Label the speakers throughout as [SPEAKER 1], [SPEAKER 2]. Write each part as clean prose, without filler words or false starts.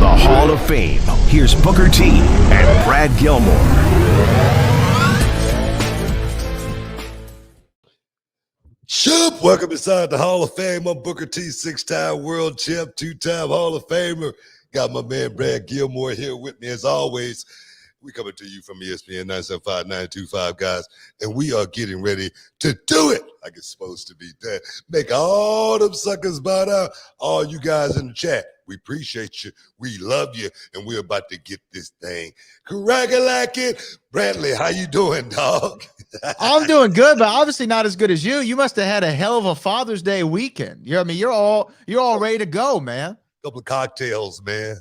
[SPEAKER 1] the Hall of Fame, here's Booker T and Brad Gilmore.
[SPEAKER 2] Shoop, welcome inside the Hall of Fame. I'm Booker T, 6-time world champ, 2-time Hall of Famer. Got my man Brad Gilmore here with me as always. We coming to you from ESPN 975-925, guys, and we are getting ready to do it like it's supposed to be done. Make all them suckers bow down. All you guys in the chat, we appreciate you. We love you, and we're about to get this thing crack-a-lackin'. Bradley, how you doing, dog?
[SPEAKER 3] I'm doing good, but obviously not as good as you. You must have had a hell of a Father's Day weekend. You're all ready to go, man.
[SPEAKER 2] Couple of cocktails, man.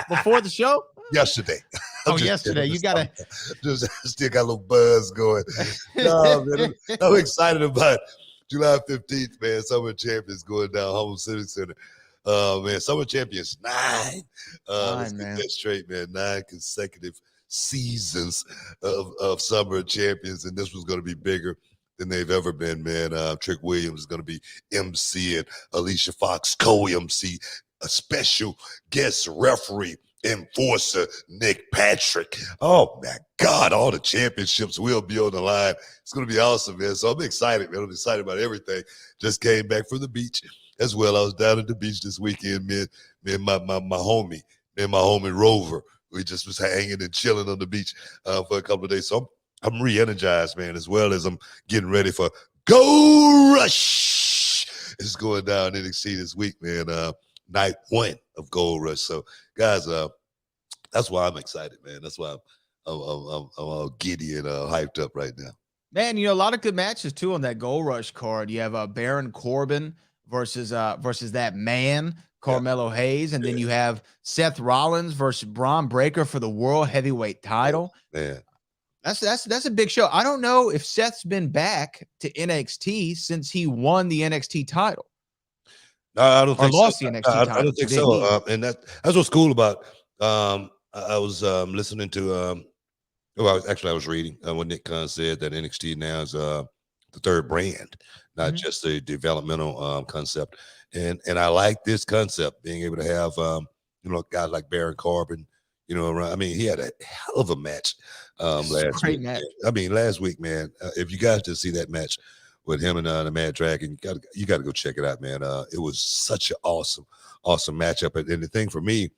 [SPEAKER 3] Before the show?
[SPEAKER 2] Yesterday.
[SPEAKER 3] Yesterday. You got to
[SPEAKER 2] still got a little buzz going. No, man, I'm excited about July 15th, man. Summer Champions going down Home Civic Center. Man, Summer Champions 9. Let's get that straight, man. 9 consecutive seasons of Summer Champions, and this was going to be bigger than they've ever been, man. Trick Williams is going to be MC and Alicia Fox co-MC, a special guest referee, enforcer Nick Patrick. Oh my God, all the championships will be on the line. It's going to be awesome, man. So I'm excited, man. I'm excited about everything. Just came back from the beach as well. I was down at the beach this weekend, me and my homie, Rover. We just was hanging and chilling on the beach for a couple of days. So I'm re-energized, man, as well as I'm getting ready for Gold Rush. It's going down NXT this week, man. Night 1 of Gold Rush. So, guys, that's why I'm excited, man. That's why I'm all giddy and hyped up right now.
[SPEAKER 3] Man, a lot of good matches too on that Gold Rush card. You have Baron Corbin versus that man Carmelo Hayes, and then you have Seth Rollins versus Braun Breaker for the World Heavyweight title.
[SPEAKER 2] Man,
[SPEAKER 3] that's a big show. I don't know if Seth's been back to NXT since he won the NXT title.
[SPEAKER 2] No, I don't think
[SPEAKER 3] lost
[SPEAKER 2] so.
[SPEAKER 3] the NXT title.
[SPEAKER 2] I don't think so. And that's what's cool about. I was listening to. I was reading what Nick Khan said that NXT now is the third brand, not just a developmental concept. And I like this concept, being able to have guys like Baron Corbin, around. I mean, he had a hell of a match last week.
[SPEAKER 3] Match.
[SPEAKER 2] I mean, last week, man. If you guys didn't see that match with him and the Mad Dragon, you got to go check it out, man. It was such an awesome matchup. And the thing for me,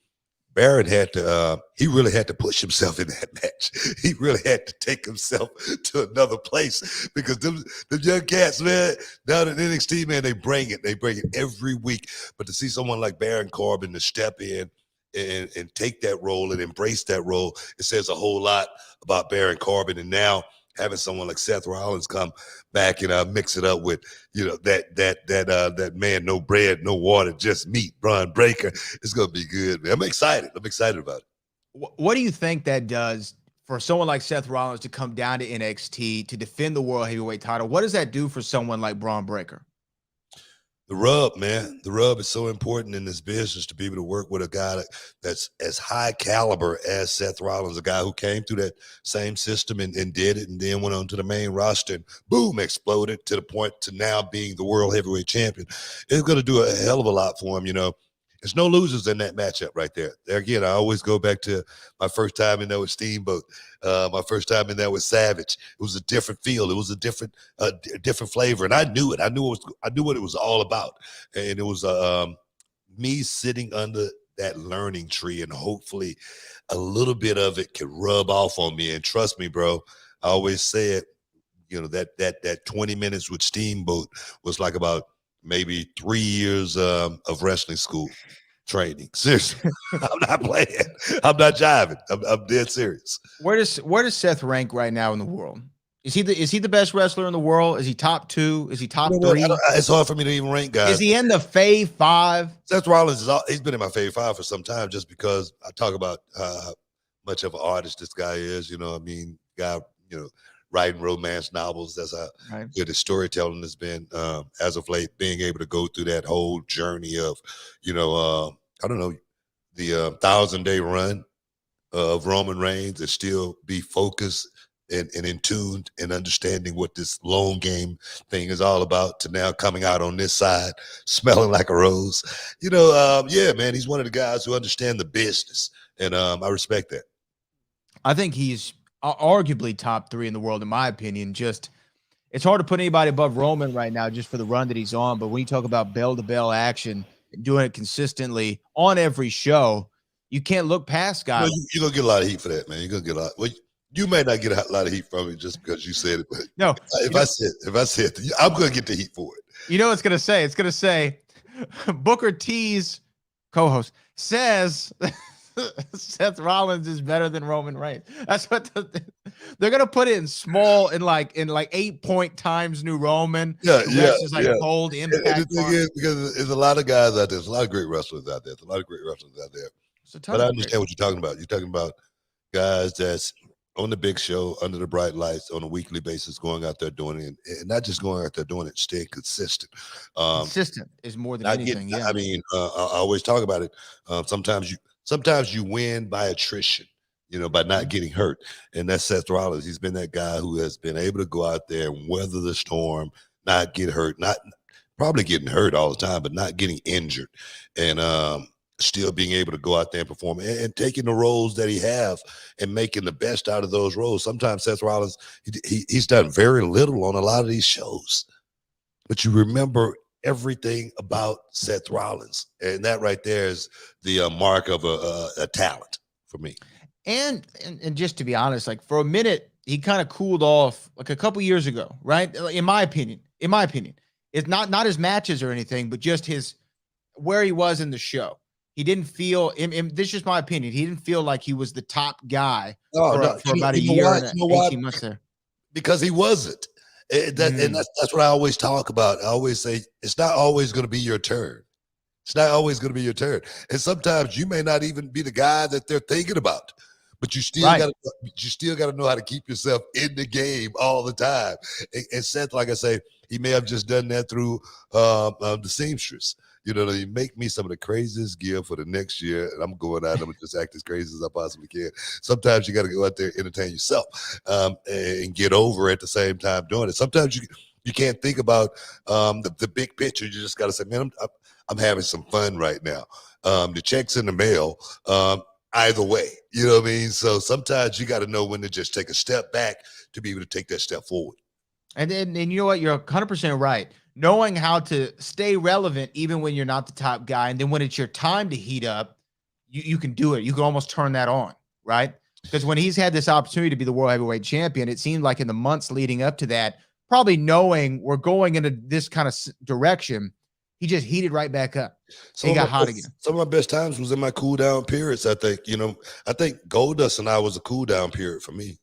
[SPEAKER 2] Barrett had to, he really had to push himself in that match. He really had to take himself to another place because them young cats, man, down in NXT, man, they bring it every week. But to see someone like Baron Corbin to step in and take that role and embrace that role, it says a whole lot about Baron Corbin. And now having someone like Seth Rollins come back and mix it up with, that man, no bread, no water, just meat, Braun Breaker. It's going to be good, man. I'm excited about it.
[SPEAKER 3] What do you think that does for someone like Seth Rollins to come down to NXT to defend the World Heavyweight title? What does that do for someone like Braun Breaker?
[SPEAKER 2] The rub, man. The rub is so important in this business, to be able to work with a guy that's as high caliber as Seth Rollins, a guy who came through that same system and did it and then went on to the main roster and boom, exploded to the point to now being the World Heavyweight Champion. It's going to do a hell of a lot for him, There's no losers in that matchup right there. There again, I always go back to my first time in there with Steamboat, my first time in there with Savage. It was a different feel. It was a different flavor, and I knew it. I knew what it was all about, and it was me sitting under that learning tree, and hopefully, a little bit of it can rub off on me. And trust me, bro, I always say it. That 20 minutes with Steamboat was like about maybe 3 years of wrestling school training. Seriously, I'm not playing. I'm not jiving. I'm dead serious.
[SPEAKER 3] Where does Seth rank right now in the world? Is he the best wrestler in the world? Is he top 2? Is he top 3?
[SPEAKER 2] It's hard for me to even rank guys.
[SPEAKER 3] Is he in the Fave 5?
[SPEAKER 2] Seth Rollins he's been in my Fave 5 for some time, just because I talk about how much of an artist this guy is. Writing romance novels. That's how good his storytelling has been as of late, being able to go through that whole journey of, the 1,000-day run of Roman Reigns and still be focused and in tune and understanding what this long game thing is all about to now coming out on this side, smelling like a rose. Yeah, man, he's one of the guys who understand the business, and I respect that.
[SPEAKER 3] I think he's arguably top 3 in the world, in my opinion. It's hard to put anybody above Roman right now just for the run that he's on. But when you talk about bell-to-bell action, doing it consistently on every show, you can't look past guys.
[SPEAKER 2] Well, you're going to get a lot of heat for that, man. You're going to get a lot. Well, you may not get a lot of heat from it just because you said it. But
[SPEAKER 3] no,
[SPEAKER 2] if I said it, I'm going to get the heat for it.
[SPEAKER 3] You know what it's going to say? It's going to say Booker T's co-host says Seth Rollins is better than Roman Reigns. That's what they're gonna put it in small, in like 8-point times New Roman. Just like cold impact.
[SPEAKER 2] And the thing is, because there's a lot of guys out there, there's a lot of great wrestlers out there. But I understand what you're talking about. You're talking about guys that's on the big show, under the bright lights, on a weekly basis, going out there doing it, and not just going out there doing it, staying consistent.
[SPEAKER 3] Consistent is more than anything.
[SPEAKER 2] I always talk about it. Sometimes you win by attrition, by not getting hurt. And that's Seth Rollins. He's been that guy who has been able to go out there and weather the storm, not get hurt, not probably getting hurt all the time, but not getting injured, and still being able to go out there and perform and taking the roles that he have and making the best out of those roles. Sometimes Seth Rollins, he's done very little on a lot of these shows, but you remember everything about Seth Rollins, and that right there is the mark of a talent for me. And
[SPEAKER 3] just to be honest, like for a minute, he kind of cooled off like a couple years ago, right? In my opinion, it's not his matches or anything, but just where he was in the show. He didn't feel, this is just my opinion, he didn't feel like he was the top guy for about a year and 18 months there.
[SPEAKER 2] Because he wasn't. And that's what I always talk about. I always say it's not always going to be your turn. It's not always going to be your turn. And sometimes you may not even be the guy that they're thinking about, but you still got to know how to keep yourself in the game all the time. And Seth, like I say, he may have just done that through the seamstress. They make me some of the craziest gear for the next year, and I'm going out and I'm just act as crazy as I possibly can. Sometimes you got to go out there and entertain yourself and get over at the same time doing it. Sometimes you can't think about the big picture. You just got to say, man, I'm having some fun right now. The check's in the mail. Either way, you know what I mean? So sometimes you got to know when to just take a step back to be able to take that step forward.
[SPEAKER 3] And you know what? You're 100% right. Knowing how to stay relevant even when you're not the top guy. And then when it's your time to heat up, you can do it. You can almost turn that on, right? Because when he's had this opportunity to be the world heavyweight champion, it seemed like in the months leading up to that, probably knowing we're going into this kind of direction, he just heated right back up. He got hot again.
[SPEAKER 2] Some of my best times was in my cool down periods, I think. I think Goldust and I was a cool down period for me.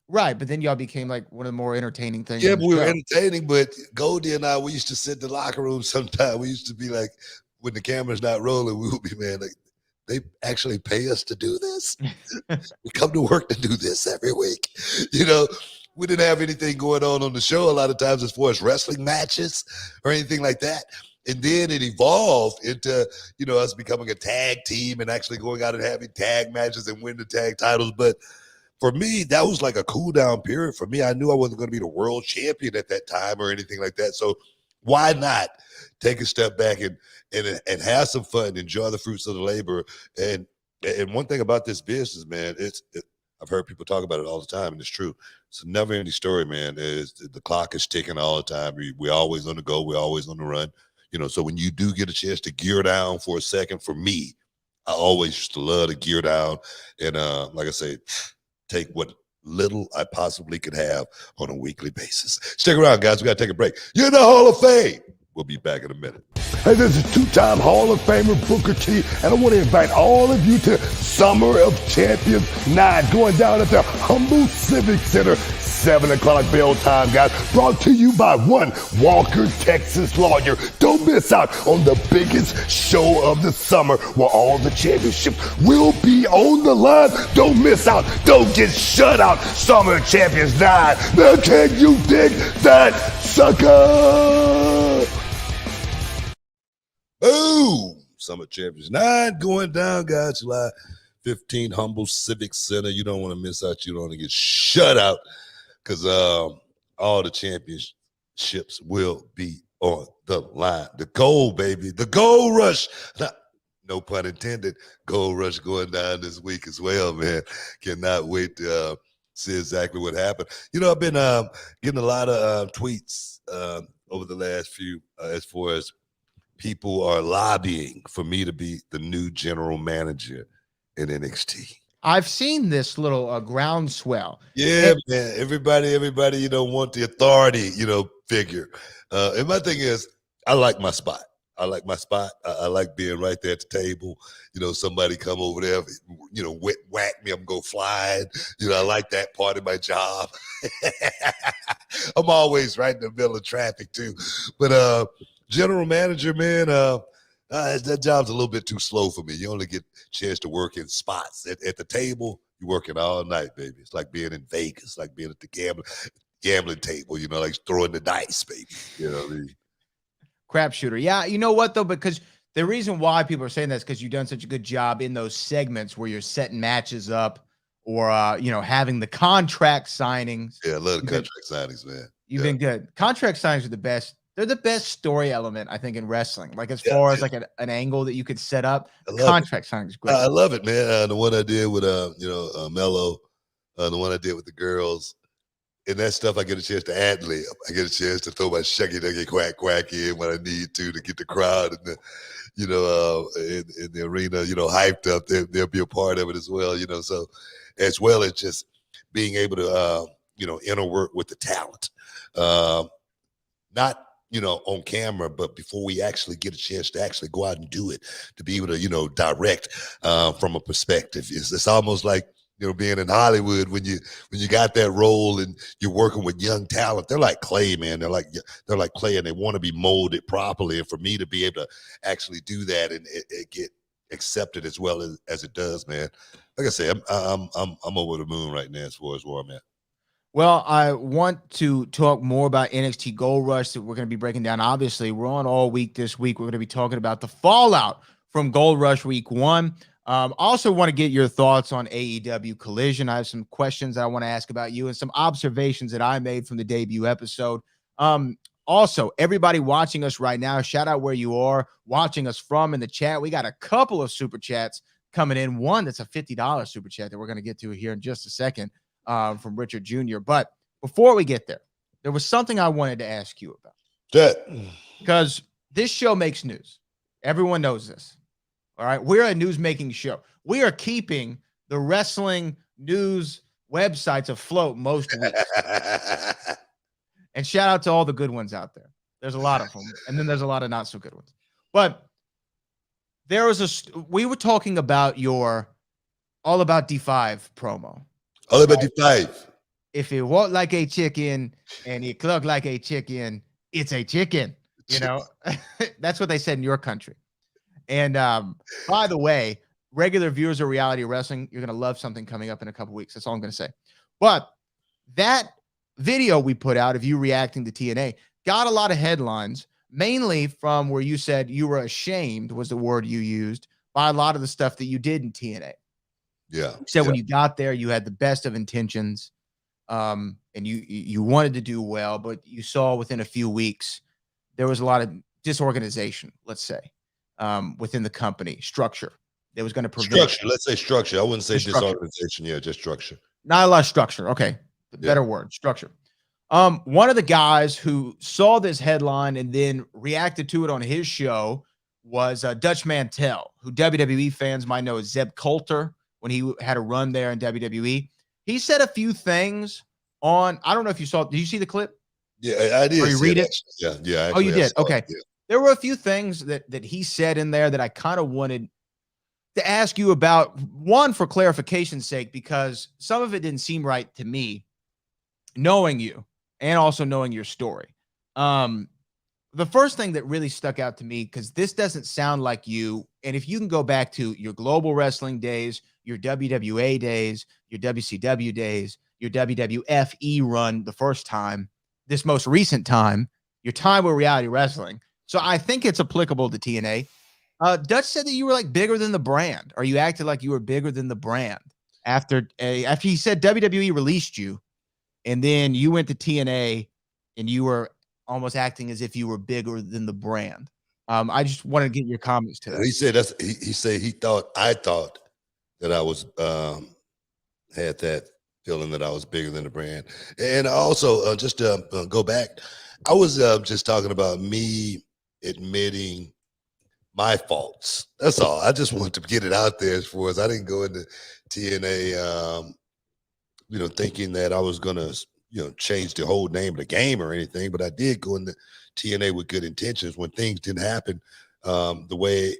[SPEAKER 3] Right, but then y'all became like one of the more entertaining things.
[SPEAKER 2] Yeah, but we were entertaining, but Goldie and I, we used to sit in the locker room sometime. We used to be like, when the camera's not rolling, we would be, man, like, they actually pay us to do this? We come to work to do this every week. We didn't have anything going on the show a lot of times as far as wrestling matches or anything like that. And then it evolved into, us becoming a tag team and actually going out and having tag matches and win the tag titles. But for me, that was like a cool down period. For me, I knew I wasn't going to be the world champion at that time or anything like that. So why not take a step back and have some fun, enjoy the fruits of the labor. And one thing about this business, man, I've heard people talk about it all the time, and it's true. It's a never-ending story, man. The clock is ticking all the time. We're always on the go. We're always on the run. So when you do get a chance to gear down for a second, for me, I always used to love to gear down. And like I say, take what little I possibly could have on a weekly basis. Stick around, guys. We got to take a break. You're in the Hall of Fame. We'll be back in a minute.
[SPEAKER 4] Hey, this is two-time Hall of Famer Booker T, and I want to invite all of you to Summer of Champions 9, going down at the Humble Civic Center, 7 o'clock bell time, guys. Brought to you by one Walker, Texas lawyer. Don't miss out on the biggest show of the summer where all the championships will be on the line. Don't miss out. Don't get shut out. Summer of Champions 9. Now can you dig that sucker?
[SPEAKER 2] Boom! Summer Champions 9 going down, guys, July 15 Humble Civic Center. You don't want to miss out. You don't want to get shut out because all the championships will be on the line. The gold, baby. The Gold Rush. No pun intended. Gold Rush going down this week as well, man. Cannot wait to see exactly what happened. You know, I've been getting a lot of tweets over the last few as far as people are lobbying for me to be the new general manager in NXT.
[SPEAKER 3] I've seen this little groundswell.
[SPEAKER 2] Yeah, man. Everybody, you know, want the authority, you know, figure. And my thing is, I like my spot. I I like being right there at the table. You know, somebody come over there, you know, whack me, I'm go flying. You know, I like that part of my job. I'm always right in the middle of traffic too. But general manager, man, that job's a little bit too slow for me. You only get a chance to work in spots. At the table, you're working all night, baby. It's like being in Vegas, like being at the gambling table, you know, like throwing the dice, baby. You know what I mean?
[SPEAKER 3] Crap shooter. Yeah, you know what, though? Because the reason why people are saying that is because you've done such a good job in those segments where you're setting matches up or, you know, having the contract signings.
[SPEAKER 2] Yeah, I love the contract signings, man.
[SPEAKER 3] You've been good. Contract signings are the best. They're the best story element, I think, in wrestling. Like, as far as like an angle that you could set up, contract signings is great.
[SPEAKER 2] I love it, man. The one I did with, you know, Mello, the one I did with the girls. And that stuff, I get a chance to ad-lib. I get a chance to throw my shucky-ducky quack in when I need to get the crowd and the, you know, in the arena, you know, hyped up. They'll be a part of it as well, you know. So, as well as just being able to, you know, interwork with the talent, not, you know, on camera, but before we actually get a chance to actually go out and do it, to be able to, you know, direct from a perspective. It's almost like, you know, being in Hollywood when you got that role and you're working with young talent. They're like clay, man. They're like clay, and they want to be molded properly. And for me to be able to actually do that and it get accepted as well as it does, man. Like I said, I'm over the moon right now as far as where I'm at.
[SPEAKER 3] Well, I want to talk more about NXT Gold Rush that we're going to be breaking down. Obviously, we're on all week this week. We're going to be talking about the fallout from Gold Rush Week 1. Also want to get your thoughts on AEW Collision. I have some questions I want to ask about you and some observations that I made from the debut episode. Also, everybody watching us right now, shout out where you are watching us from in the chat. We got a couple of super chats coming in. One that's a $50 super chat that we're going to get to here in just a second from Richard Jr. But before we get there was something I wanted to ask you about. Because this show makes news. Everyone knows this. All right. We're a news-making show. We are keeping the wrestling news websites afloat most weeks. And shout out to all the good ones out there. There's a lot of them. And then there's a lot of not so good ones. But there was we were talking about your All About D5 promo.
[SPEAKER 2] All About D5.
[SPEAKER 3] If it walked like a chicken and it clucked like a chicken, it's a chicken. You know, that's what they said in your country. And by the way, regular viewers of reality wrestling, you're going to love something coming up in a couple weeks. That's all I'm going to say. But that video we put out of you reacting to TNA got a lot of headlines, mainly from where you said you were ashamed, was the word you used, by a lot of the stuff that you did in TNA.
[SPEAKER 2] Yeah.
[SPEAKER 3] You said when you got there, you had the best of intentions, and you wanted to do well, but you saw within a few weeks there was a lot of disorganization, let's say. Within the company structure that was going to prevent
[SPEAKER 2] structure. Let's say structure. I wouldn't say disorganization. Yeah, just structure.
[SPEAKER 3] Not a lot of structure. Okay, the better word, structure. One of the guys who saw this headline and then reacted to it on his show was Dutch Mantel, who WWE fans might know as Zeb Coulter when he had a run there in WWE. He said a few things on. I don't know if you saw. Did you see the clip?
[SPEAKER 2] Yeah, I did.
[SPEAKER 3] Or you read it?
[SPEAKER 2] Yeah.
[SPEAKER 3] Oh, you did. Okay.
[SPEAKER 2] Yeah.
[SPEAKER 3] There were a few things that he said in there that I kind of wanted to ask you about. One, for clarification's sake, because some of it didn't seem right to me, knowing you and also knowing your story. The first thing that really stuck out to me, because this doesn't sound like you, and if you can go back to your global wrestling days, your WWA days, your WCW days, your WWFE run the first time, this most recent time, your time with reality wrestling. So I think it's applicable to TNA. Dutch said that you were like bigger than the brand, or you acted like you were bigger than the brand after he said WWE released you, and then you went to TNA, and you were almost acting as if you were bigger than the brand. I just want to get your comments to that.
[SPEAKER 2] He said he said I thought that I was had that feeling that I was bigger than the brand. And also just to go back, I was just talking about me admitting my faults. That's all. I just wanted to get it out there as far as I didn't go into TNA, thinking that I was going to, change the whole name of the game or anything. But I did go into TNA with good intentions. When things didn't happen the way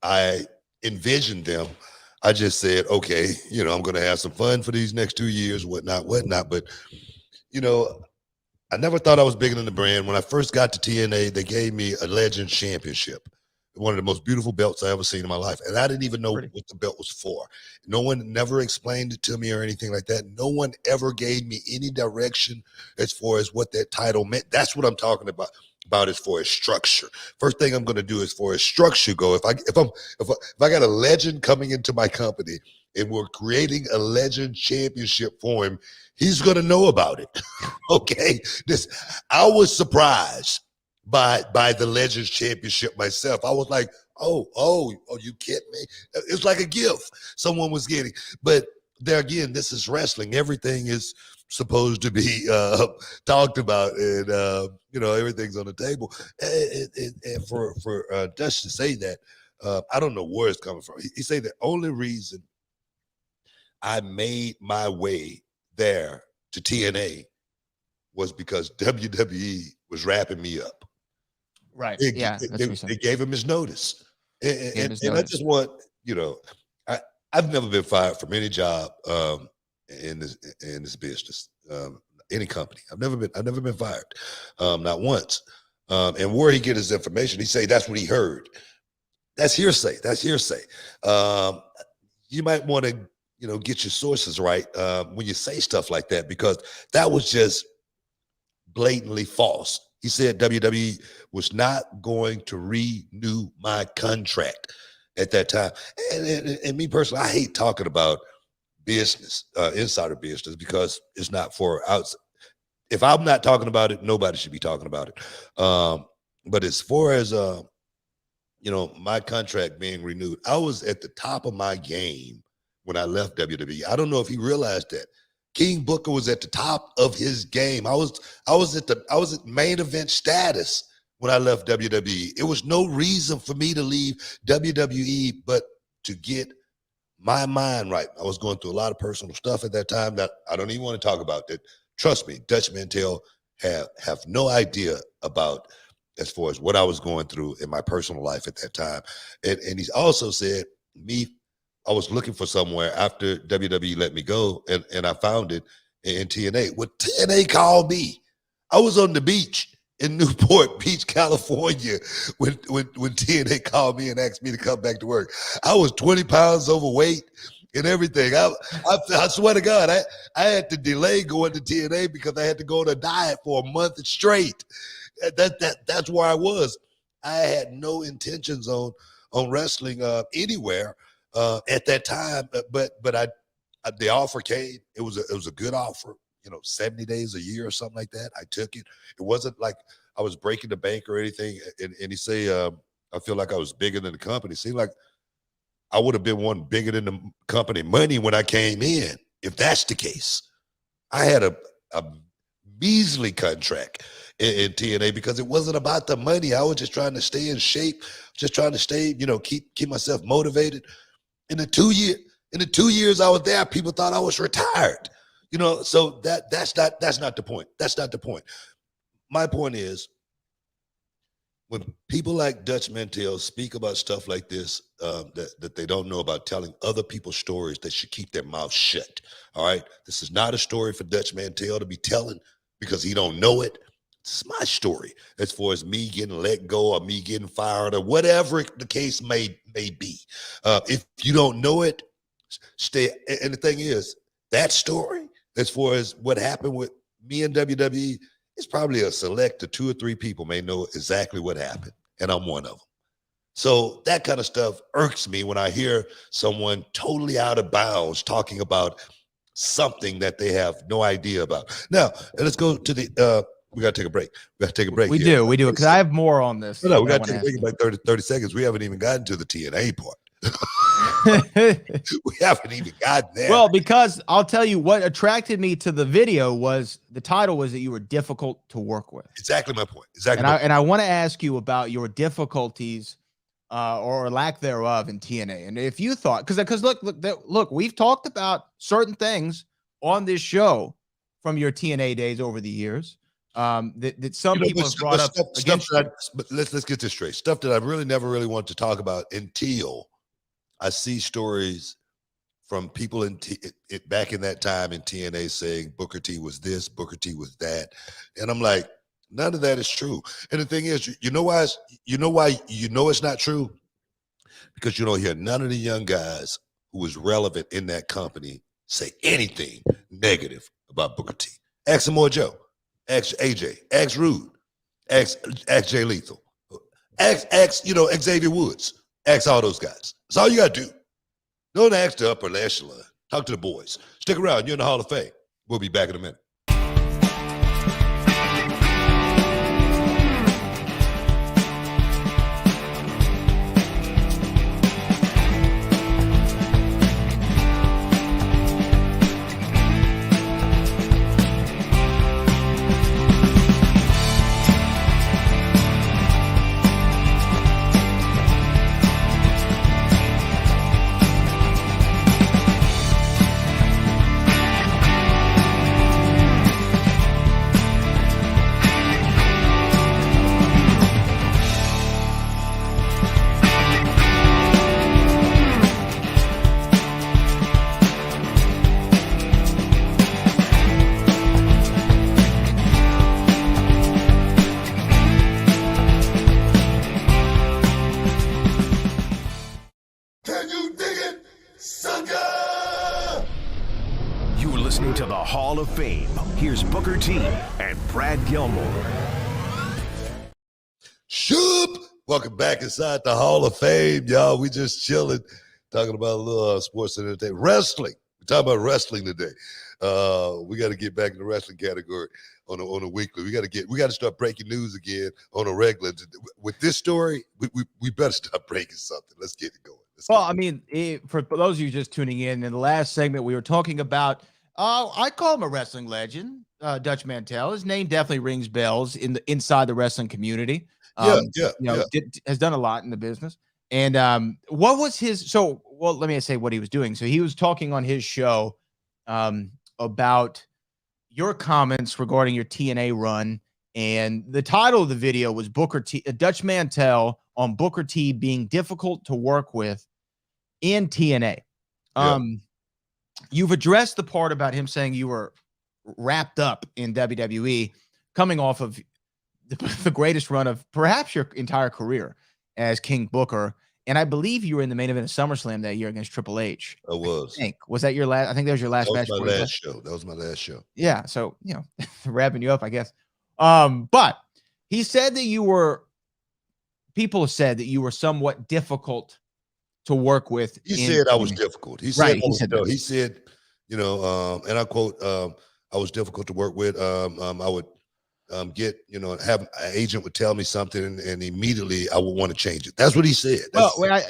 [SPEAKER 2] I envisioned them, I just said, okay, I'm going to have some fun for these next 2 years, whatnot. But, I never thought I was bigger than the brand. When I first got to TNA, they gave me a Legend Championship, one of the most beautiful belts I ever seen in my life. And I didn't even know what the belt was for. No one never explained it to me or anything like that. No one ever gave me any direction as far as what that title meant. That's what I'm talking about as far as structure. First thing I'm going to do as far as structure go, if I got a legend coming into my company and we're creating a Legend Championship for him, he's going to know about it. Okay. I was surprised by the Legends Championship myself. I was like, oh, you kidding me? It's like a gift someone was getting. But there again, this is wrestling. Everything is supposed to be talked about, and everything's on the table. And for Dutch to say that, I don't know where it's coming from. He said the only reason I made my way there to TNA was because WWE was wrapping me up.
[SPEAKER 3] Right.
[SPEAKER 2] They gave him his notice. And I just want, I've never been fired from any job in this business, any company. I've never been fired, not once. And where he get his information, he say that's what he heard. That's hearsay. You might want to, get your sources right when you say stuff like that, because that was just blatantly false. He said WWE was not going to renew my contract at that time. And me personally, I hate talking about business, insider business, because it's not for outside. If I'm not talking about it, nobody should be talking about it. But as far as, my contract being renewed, I was at the top of my game when I left WWE. I don't know if he realized that. King Booker was at the top of his game. I was at main event status when I left WWE. It was no reason for me to leave WWE but to get my mind right. I was going through a lot of personal stuff at that time that I don't even want to talk about. That, trust me, Dutch Mantel have no idea about as far as what I was going through in my personal life at that time. And he's also said, I was looking for somewhere after WWE let me go, and I found it in TNA. When TNA called me, I was on the beach in Newport Beach, California, when TNA called me and asked me to come back to work. I was 20 pounds overweight and everything. I swear to God, I had to delay going to TNA because I had to go on a diet for a month straight. That's where I was. I had no intentions on wrestling anywhere at that time, but the offer came. It was a good offer, 70 days, a year or something like that. I took it. It wasn't like I was breaking the bank or anything. And he say, I feel like I was bigger than the company. Seemed like I would have been one bigger than the company money when I came in, if that's the case. I had a measly contract in TNA because it wasn't about the money. I was just trying to stay in shape, just trying to stay, keep myself motivated. In the 2 years I was there, people thought I was retired. So that's not the point. That's not the point. My point is, when people like Dutch Mantel speak about stuff like this, that they don't know about, telling other people's stories, they should keep their mouth shut. All right. This is not a story for Dutch Mantel to be telling because he don't know it. This is my story as far as me getting let go or me getting fired or whatever the case may be. If you don't know it, stay. And the thing is, that story, as far as what happened with me and WWE, it's probably a select of 2 or 3 people may know exactly what happened, and I'm one of them. So that kind of stuff irks me when I hear someone totally out of bounds talking about something that they have no idea about. Now, let's go to the we got to take a break. We got to take a break.
[SPEAKER 3] We
[SPEAKER 2] here.
[SPEAKER 3] do because I have more on this.
[SPEAKER 2] No, we got to take a break in like 30 seconds. We haven't even gotten to the TNA part. We haven't even gotten there.
[SPEAKER 3] Well, because I'll tell you what attracted me to the video was the title was that you were difficult to work with.
[SPEAKER 2] Exactly my point. Exactly.
[SPEAKER 3] And I want to ask you about your difficulties or lack thereof in TNA. And if you thought, because look, we've talked about certain things on this show from your TNA days over the years. That some people have brought up against you.
[SPEAKER 2] But let's get this straight. Stuff that I really never really want to talk about until I see stories from people back in that time in TNA saying Booker T was this, Booker T was that, and I'm like, none of that is true. And the thing is, you know why it's not true? Because you don't hear none of the young guys who was relevant in that company say anything negative about Booker T. Ask Samoa Joe, ask AJ, ask Rude, ask Jay Lethal, ask Xavier Woods, ask all those guys. That's all you got to do. Don't ask the upper echelon. Talk to the boys. Stick around. You're in the Hall of Fame. We'll be back in a minute.
[SPEAKER 1] To the Hall of Fame. Here's Booker T and Brad Gilmore.
[SPEAKER 2] Shoop! Welcome back inside the Hall of Fame, y'all. We just chilling, talking about a little sports entertainment. Wrestling. We're talking about wrestling today. We got to get back in the wrestling category on a weekly. We got to start breaking news again on a regular. With this story, we better start breaking something. Let's get it going.
[SPEAKER 3] For those of you just tuning in the last segment, we were talking about I call him a wrestling legend, Dutch Mantel. His name definitely rings bells inside the wrestling community. Has done a lot in the business. And what was his? Let me say what he was doing. So he was talking on his show about your comments regarding your TNA run, and the title of the video was Booker T, Dutch Mantel on Booker T being difficult to work with in TNA. You've addressed the part about him saying you were wrapped up in WWE, coming off of the greatest run of perhaps your entire career as King Booker. And I believe you were in the main event of SummerSlam that year against Triple H.
[SPEAKER 2] I was.
[SPEAKER 3] Was that your last? I think that was your last match.
[SPEAKER 2] That was my last show.
[SPEAKER 3] Yeah. So, wrapping you up, I guess. But he said that people have said that you were somewhat difficult to work with.
[SPEAKER 2] He said I was difficult. He said, and I quote, I was difficult to work with. I would get, have an agent would tell me something and immediately I would want to change it. That's what he said.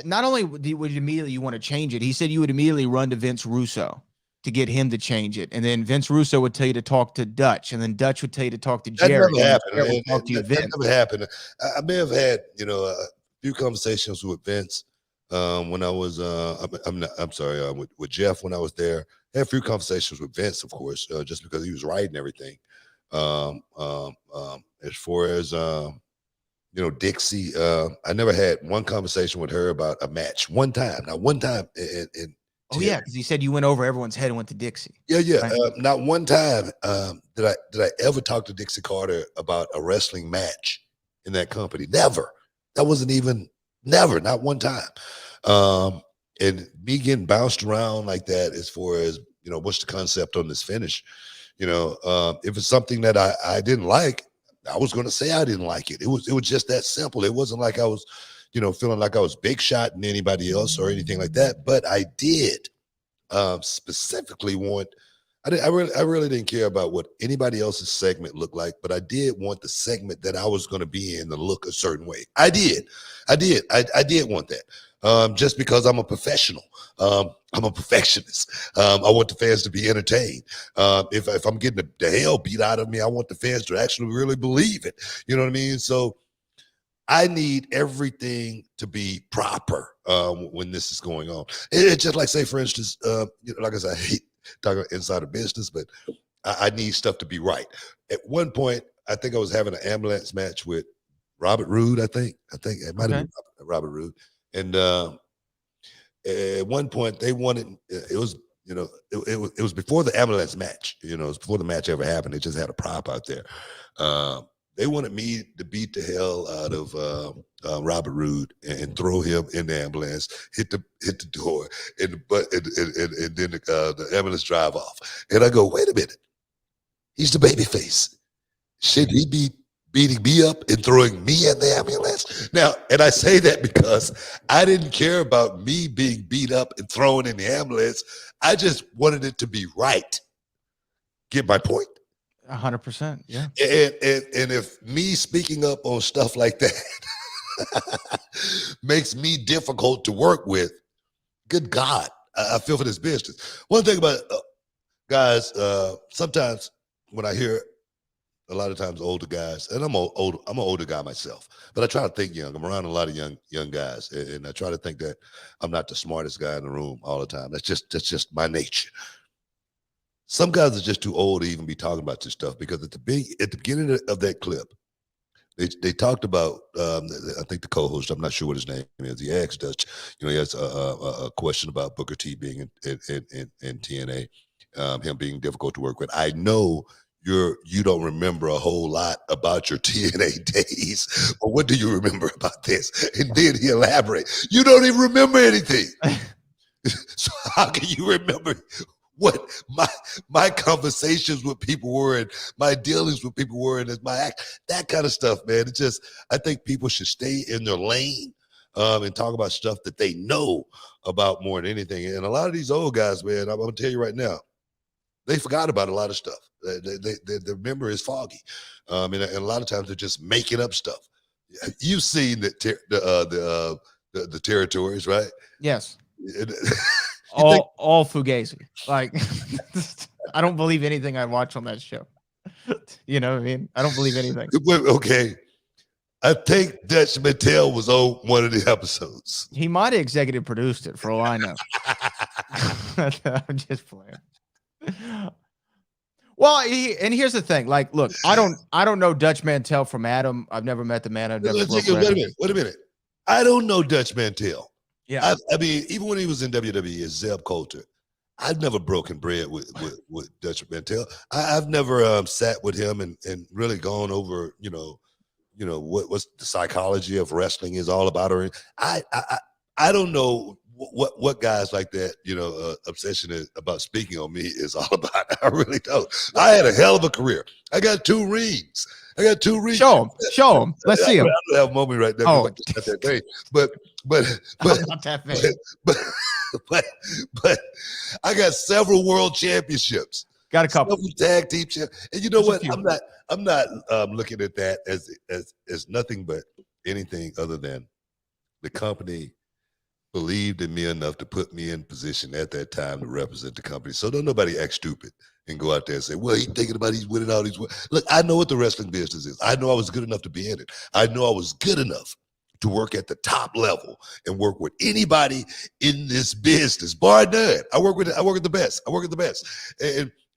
[SPEAKER 3] Not only would immediately you want to change it, he said you would immediately run to Vince Russo to get him to change it. And then Vince Russo would tell you to talk to Dutch, and then Dutch would tell you to talk to Jarrett.
[SPEAKER 2] That never happened. I may have had, a few conversations with Vince when I was, with Jeff when I was there. I had a few conversations with Vince, of course, just because he was writing everything. As far as Dixie, I never had one conversation with her about a match. One time.
[SPEAKER 3] Because he said you went over everyone's head and went to Dixie.
[SPEAKER 2] Yeah.
[SPEAKER 3] Right?
[SPEAKER 2] Not one time did I ever talk to Dixie Carter about a wrestling match in that company. Never. That wasn't even not one time. And me getting bounced around like that, as far as what's the concept on this finish? If it's something that I didn't like, I was going to say I didn't like it. It was just that simple. It wasn't like I was feeling like I was big shot than anybody else or anything like that. But I did specifically want. I really didn't care about what anybody else's segment looked like, but I did want the segment that I was going to be in to look a certain way. I did want that. Just because I'm a professional. I'm a perfectionist. I want the fans to be entertained. If I'm getting the hell beat out of me, I want the fans to actually really believe it. You know what I mean? So I need everything to be proper when this is going on. It's just like, say, for instance, like I said, I hate talking about insider business, but I need stuff to be right. At one point, I think I was having an ambulance match with Robert Roode. I think it might have been Robert Roode. And at one point, they wanted it was it was before the ambulance match. It was before the match ever happened. They just had a prop out there. They wanted me to beat the hell out of Robert Roode and throw him in the ambulance, hit the door, and then the ambulance drive off. And I go, wait a minute, he's the baby face. Should he be beating me up and throwing me in the ambulance? Now, and I say that because I didn't care about me being beat up and thrown in the ambulance. I just wanted it to be right. Get my point?
[SPEAKER 3] 100%. Yeah.
[SPEAKER 2] And if me speaking up on stuff like that makes me difficult to work with, good God, I feel for this business. One thing about guys, sometimes when I hear a lot of times older guys, and I'm an older guy myself, but I try to think young. I'm around a lot of young guys, and I try to think that I'm not the smartest guy in the room all the time. That's just my nature. Some guys are just too old to even be talking about this stuff, because at the beginning of that clip, they talked about I think the co-host, I'm not sure what his name is. He asked us, he has a question about Booker T being in TNA, him being difficult to work with. I know you don't remember a whole lot about your TNA days, but what do you remember about this? And then he elaborates. You don't even remember anything. So how can you remember what my conversations with people were and my dealings with people were, and that kind of stuff, man? It's just, I think people should stay in their lane and talk about stuff that they know about more than anything. And a lot of these old guys, man, I'm gonna tell you right now, they forgot about a lot of stuff. Their memory is foggy, and a lot of times they're just making up stuff. You've seen the territories, right?
[SPEAKER 3] Yes. All fugazi. Like, I don't believe anything I watch on that show. You know what I mean? I don't believe anything.
[SPEAKER 2] Okay. I think Dutch Mantel was on one of the episodes.
[SPEAKER 3] He might have executive produced it, for all I know. I'm just playing. Well, and here's the thing. Like, look, I don't know Dutch Mantel from Adam. I've never met the man.
[SPEAKER 2] Wait a minute. I don't know Dutch Mantel.
[SPEAKER 3] Yeah.
[SPEAKER 2] I mean, even when he was in WWE as Zeb Coulter, I've never broken bread with Dutch Mantel. I've never sat with him and really gone over, what's the psychology of wrestling is all about. Or I don't know what guys like that, obsession is about speaking on me is all about. I really don't. I had a hell of a career. I got 2 rings. Show
[SPEAKER 3] him. Let's see him.
[SPEAKER 2] I don't have a moment right now.
[SPEAKER 3] Oh,
[SPEAKER 2] not that thing. But I got several world championships.
[SPEAKER 3] Got a couple.
[SPEAKER 2] Several tag team championships. And you know what? I'm not looking at that as nothing but anything other than the company believed in me enough to put me in position at that time to represent the company. So don't nobody act stupid and go out there and say, well, he's thinking about he's winning all these. Look, I know what the wrestling business is. I know I was good enough to be in it. I know I was good enough to work at the top level and work with anybody in this business, bar none. I work with the best.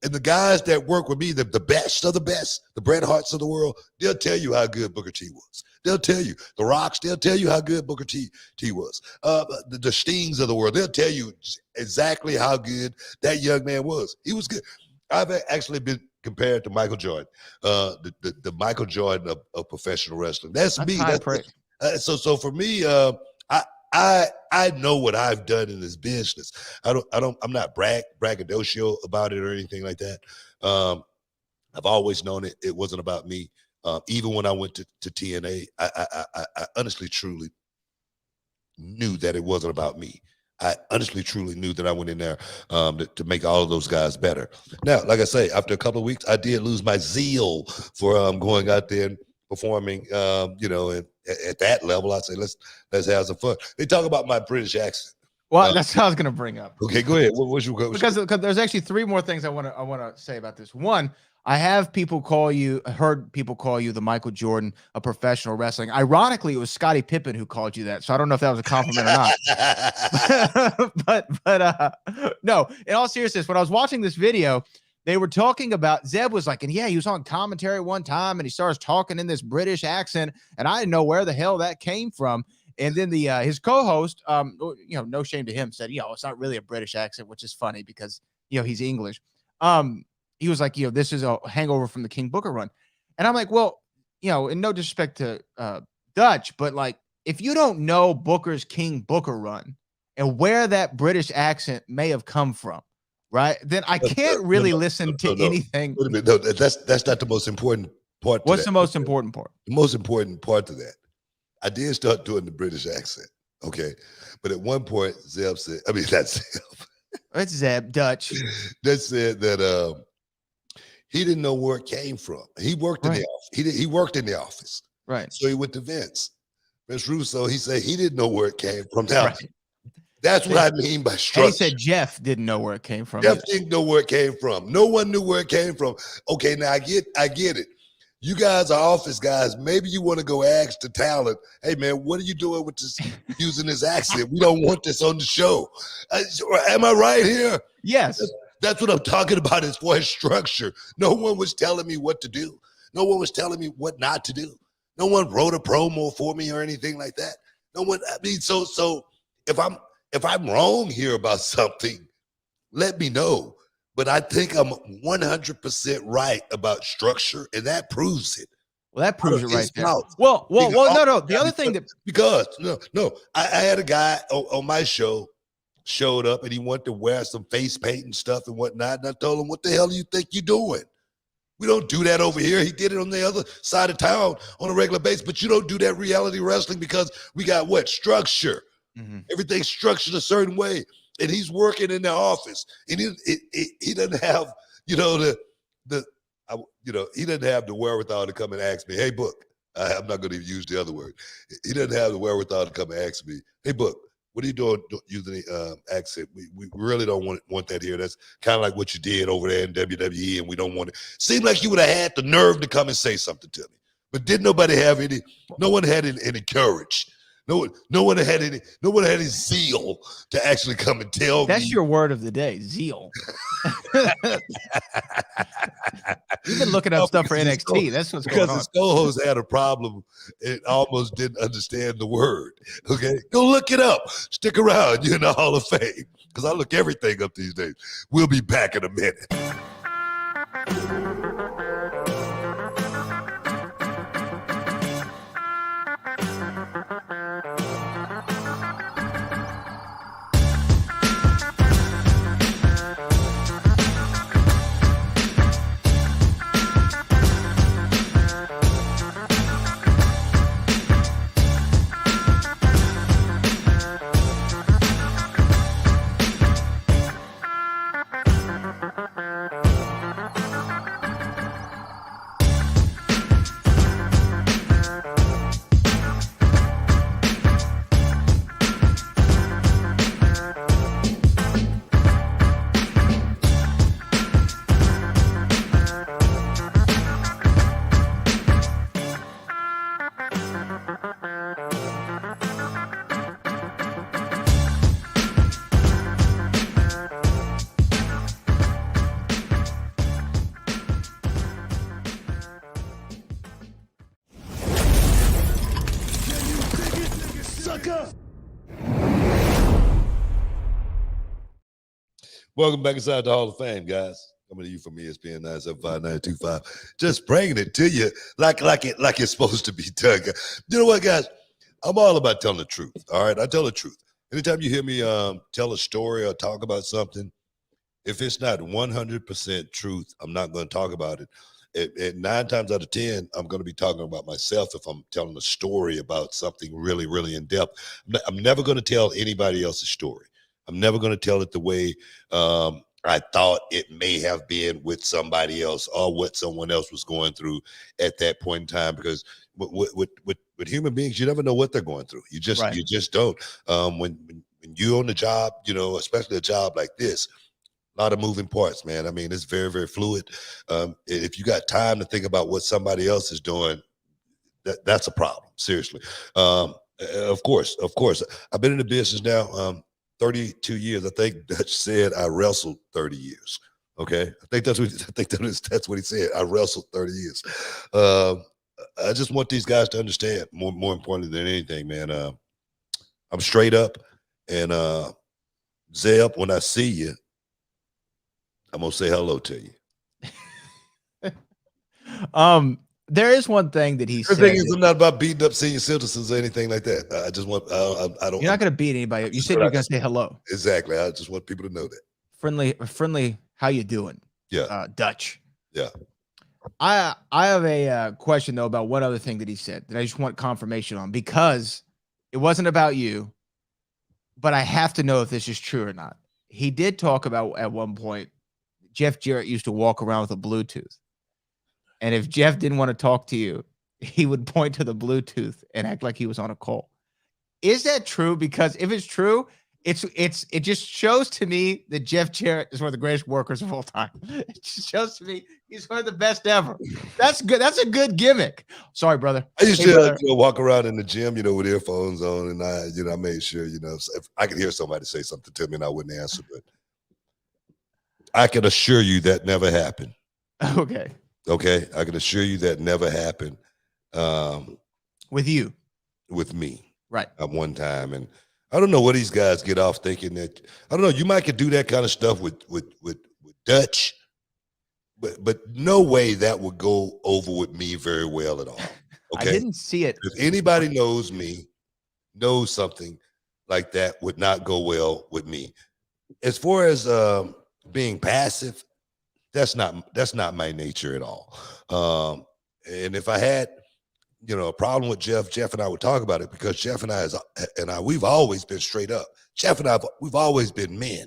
[SPEAKER 2] And the guys that work with me, the best of the best, the Bret Harts of the world, they'll tell you how good Booker T was. They'll tell you. The Rocks, they'll tell you how good Booker T was. The Stings of the world, they'll tell you exactly how good that young man was. He was good. I've actually been compared to Michael Jordan, the Michael Jordan of professional wrestling. That's me. So for me, I know what I've done in this business. I'm not braggadocio about it or anything like that. I've always known it wasn't about me. Even when I went to TNA, I honestly, truly knew that it wasn't about me. I honestly, truly knew that I went in there to make all of those guys better. Now, like I say, after a couple of weeks, I did lose my zeal for going out there and performing, you know, at that level. I say, let's have some fun. They talk about my British accent.
[SPEAKER 3] Well, that's what I was going to bring up.
[SPEAKER 2] Okay, go ahead. What's your
[SPEAKER 3] because there's actually three more things I want to say about this. One, I have heard people call you the Michael Jordan of professional wrestling. Ironically, it was Scottie Pippen who called you that. So I don't know if that was a compliment or not. but no, in all seriousness, when I was watching this video, they were talking about Zeb was like, and yeah, he was on commentary one time and he starts talking in this British accent, and I didn't know where the hell that came from. And then his co-host, you know, no shame to him, said, you know, it's not really a British accent, which is funny because, you know, he's English. He was like, you know, this is a hangover from the King Booker run. And I'm like, well, you know, and no disrespect to Dutch, but like, if you don't know Booker's King Booker run and where that British accent may have come from, right, then I can't really listen to anything.
[SPEAKER 2] Wait a minute, no, that's not the most important part.
[SPEAKER 3] What's the most important part?
[SPEAKER 2] The most important part to that, I did start doing the British accent, okay? But at one point, Zeb said, I mean, that's Zeb.
[SPEAKER 3] It's Zeb, Dutch.
[SPEAKER 2] That said that he didn't know where it came from. He worked in the office. He worked in the office.
[SPEAKER 3] Right.
[SPEAKER 2] So he went to Vince Russo. He said he didn't know where it came from. Now, that's what I mean by structure.
[SPEAKER 3] And he said Jeff didn't know where it came from.
[SPEAKER 2] Jeff didn't know where it came from. No one knew where it came from. Okay, now I get it. You guys are office guys. Maybe you want to go ask the talent, hey, man, what are you doing with this, using this accent? We don't want this on the show. Am I right here?
[SPEAKER 3] Yes.
[SPEAKER 2] That's what I'm talking about as far as structure. No one was telling me what to do. No one was telling me what not to do. No one wrote a promo for me or anything like that. No one, I mean, so if I'm wrong here about something, let me know. But I think I'm 100% right about structure, and that proves it.
[SPEAKER 3] Well, that proves it right there. Well, no. The other thing
[SPEAKER 2] I had a guy on my show showed up, and he wanted to wear some face paint and stuff and whatnot. And I told him, "What the hell do you think you're doing? We don't do that over here." He did it on the other side of town on a regular basis, but you don't do that reality wrestling because we got what? Structure. Mm-hmm. Everything's structured a certain way. And he's working in the office, and he doesn't have, you know, he doesn't have the wherewithal to come and ask me, hey, Book, I'm not going to use the other word. He doesn't have the wherewithal to come and ask me, hey, Book, what are you doing using the accent? We really don't want that here. That's kind of like what you did over there in WWE, and we don't want it. Seemed like you would have had the nerve to come and say something to me, but no one had any courage. No one had any zeal to actually come and tell me.
[SPEAKER 3] That's your word of the day, zeal. You've been looking up stuff for NXT. That's what's going on.
[SPEAKER 2] Because his co-host had a problem and almost didn't understand the word. Okay, go look it up. Stick around. You're in the Hall of Fame because I look everything up these days. We'll be back in a minute. Welcome back inside the Hall of Fame, guys. Coming to you from ESPN 975-925. Just bringing it to you like it's supposed to be done. You know what, guys? I'm all about telling the truth. All right, I tell the truth. Anytime you hear me tell a story or talk about something, if it's not 100% truth, I'm not going to talk about it. at 9 times out of 10, I'm going to be talking about myself if I'm telling a story about something really, really in depth. I'm never going to tell anybody else's story. I'm never going to tell it the way I thought it may have been with somebody else or what someone else was going through at that point in time. Because with human beings, you never know what they're going through. You just don't. When you're on the job, you know, especially a job like this, a lot of moving parts, man. I mean, it's very, very fluid. If you got time to think about what somebody else is doing, that's a problem. Seriously. Of course. I've been in the business now 32 years. I think Dutch said I wrestled 30 years. Okay, I think that's what he said. I wrestled 30 years. I just want these guys to understand more importantly than anything, man. I'm straight up, and Zeb, when I see you, I'm gonna say hello to you.
[SPEAKER 3] There is one thing that he said.
[SPEAKER 2] The thing is, I'm not about beating up senior citizens or anything like that. I just want, I don't.
[SPEAKER 3] You're not going to beat anybody. You said you're going to say hello.
[SPEAKER 2] Exactly. I just want people to know that.
[SPEAKER 3] Friendly. How you doing?
[SPEAKER 2] Yeah.
[SPEAKER 3] Dutch.
[SPEAKER 2] Yeah.
[SPEAKER 3] I have a question though about one other thing that he said that I just want confirmation on, because it wasn't about you, but I have to know if this is true or not. He did talk about at one point, Jeff Jarrett used to walk around with a Bluetooth. And if Jeff didn't want to talk to you, he would point to the Bluetooth and act like he was on a call. Is that true? Because if it's true, it just shows to me that Jeff Jarrett is one of the greatest workers of all time. It just shows to me he's one of the best ever. That's good. That's a good gimmick. Sorry, brother.
[SPEAKER 2] I used to walk around in the gym, you know, with earphones on, and I made sure, you know, if I could hear somebody say something to me and I wouldn't answer, but I can assure you that never happened. Okay, I can assure you that never happened.
[SPEAKER 3] With you,
[SPEAKER 2] with me,
[SPEAKER 3] right?
[SPEAKER 2] At one time, and I don't know what these guys get off thinking that. I don't know. You might could do that kind of stuff with Dutch, but no way that would go over with me very well at all. Okay,
[SPEAKER 3] I didn't see it.
[SPEAKER 2] If anybody knows me, knows something like that would not go well with me. As far as being passive, that's not my nature at all. And if I had, you know, a problem with Jeff and I would talk about it, because Jeff and I we've always been straight up. Jeff and I, we've always been men.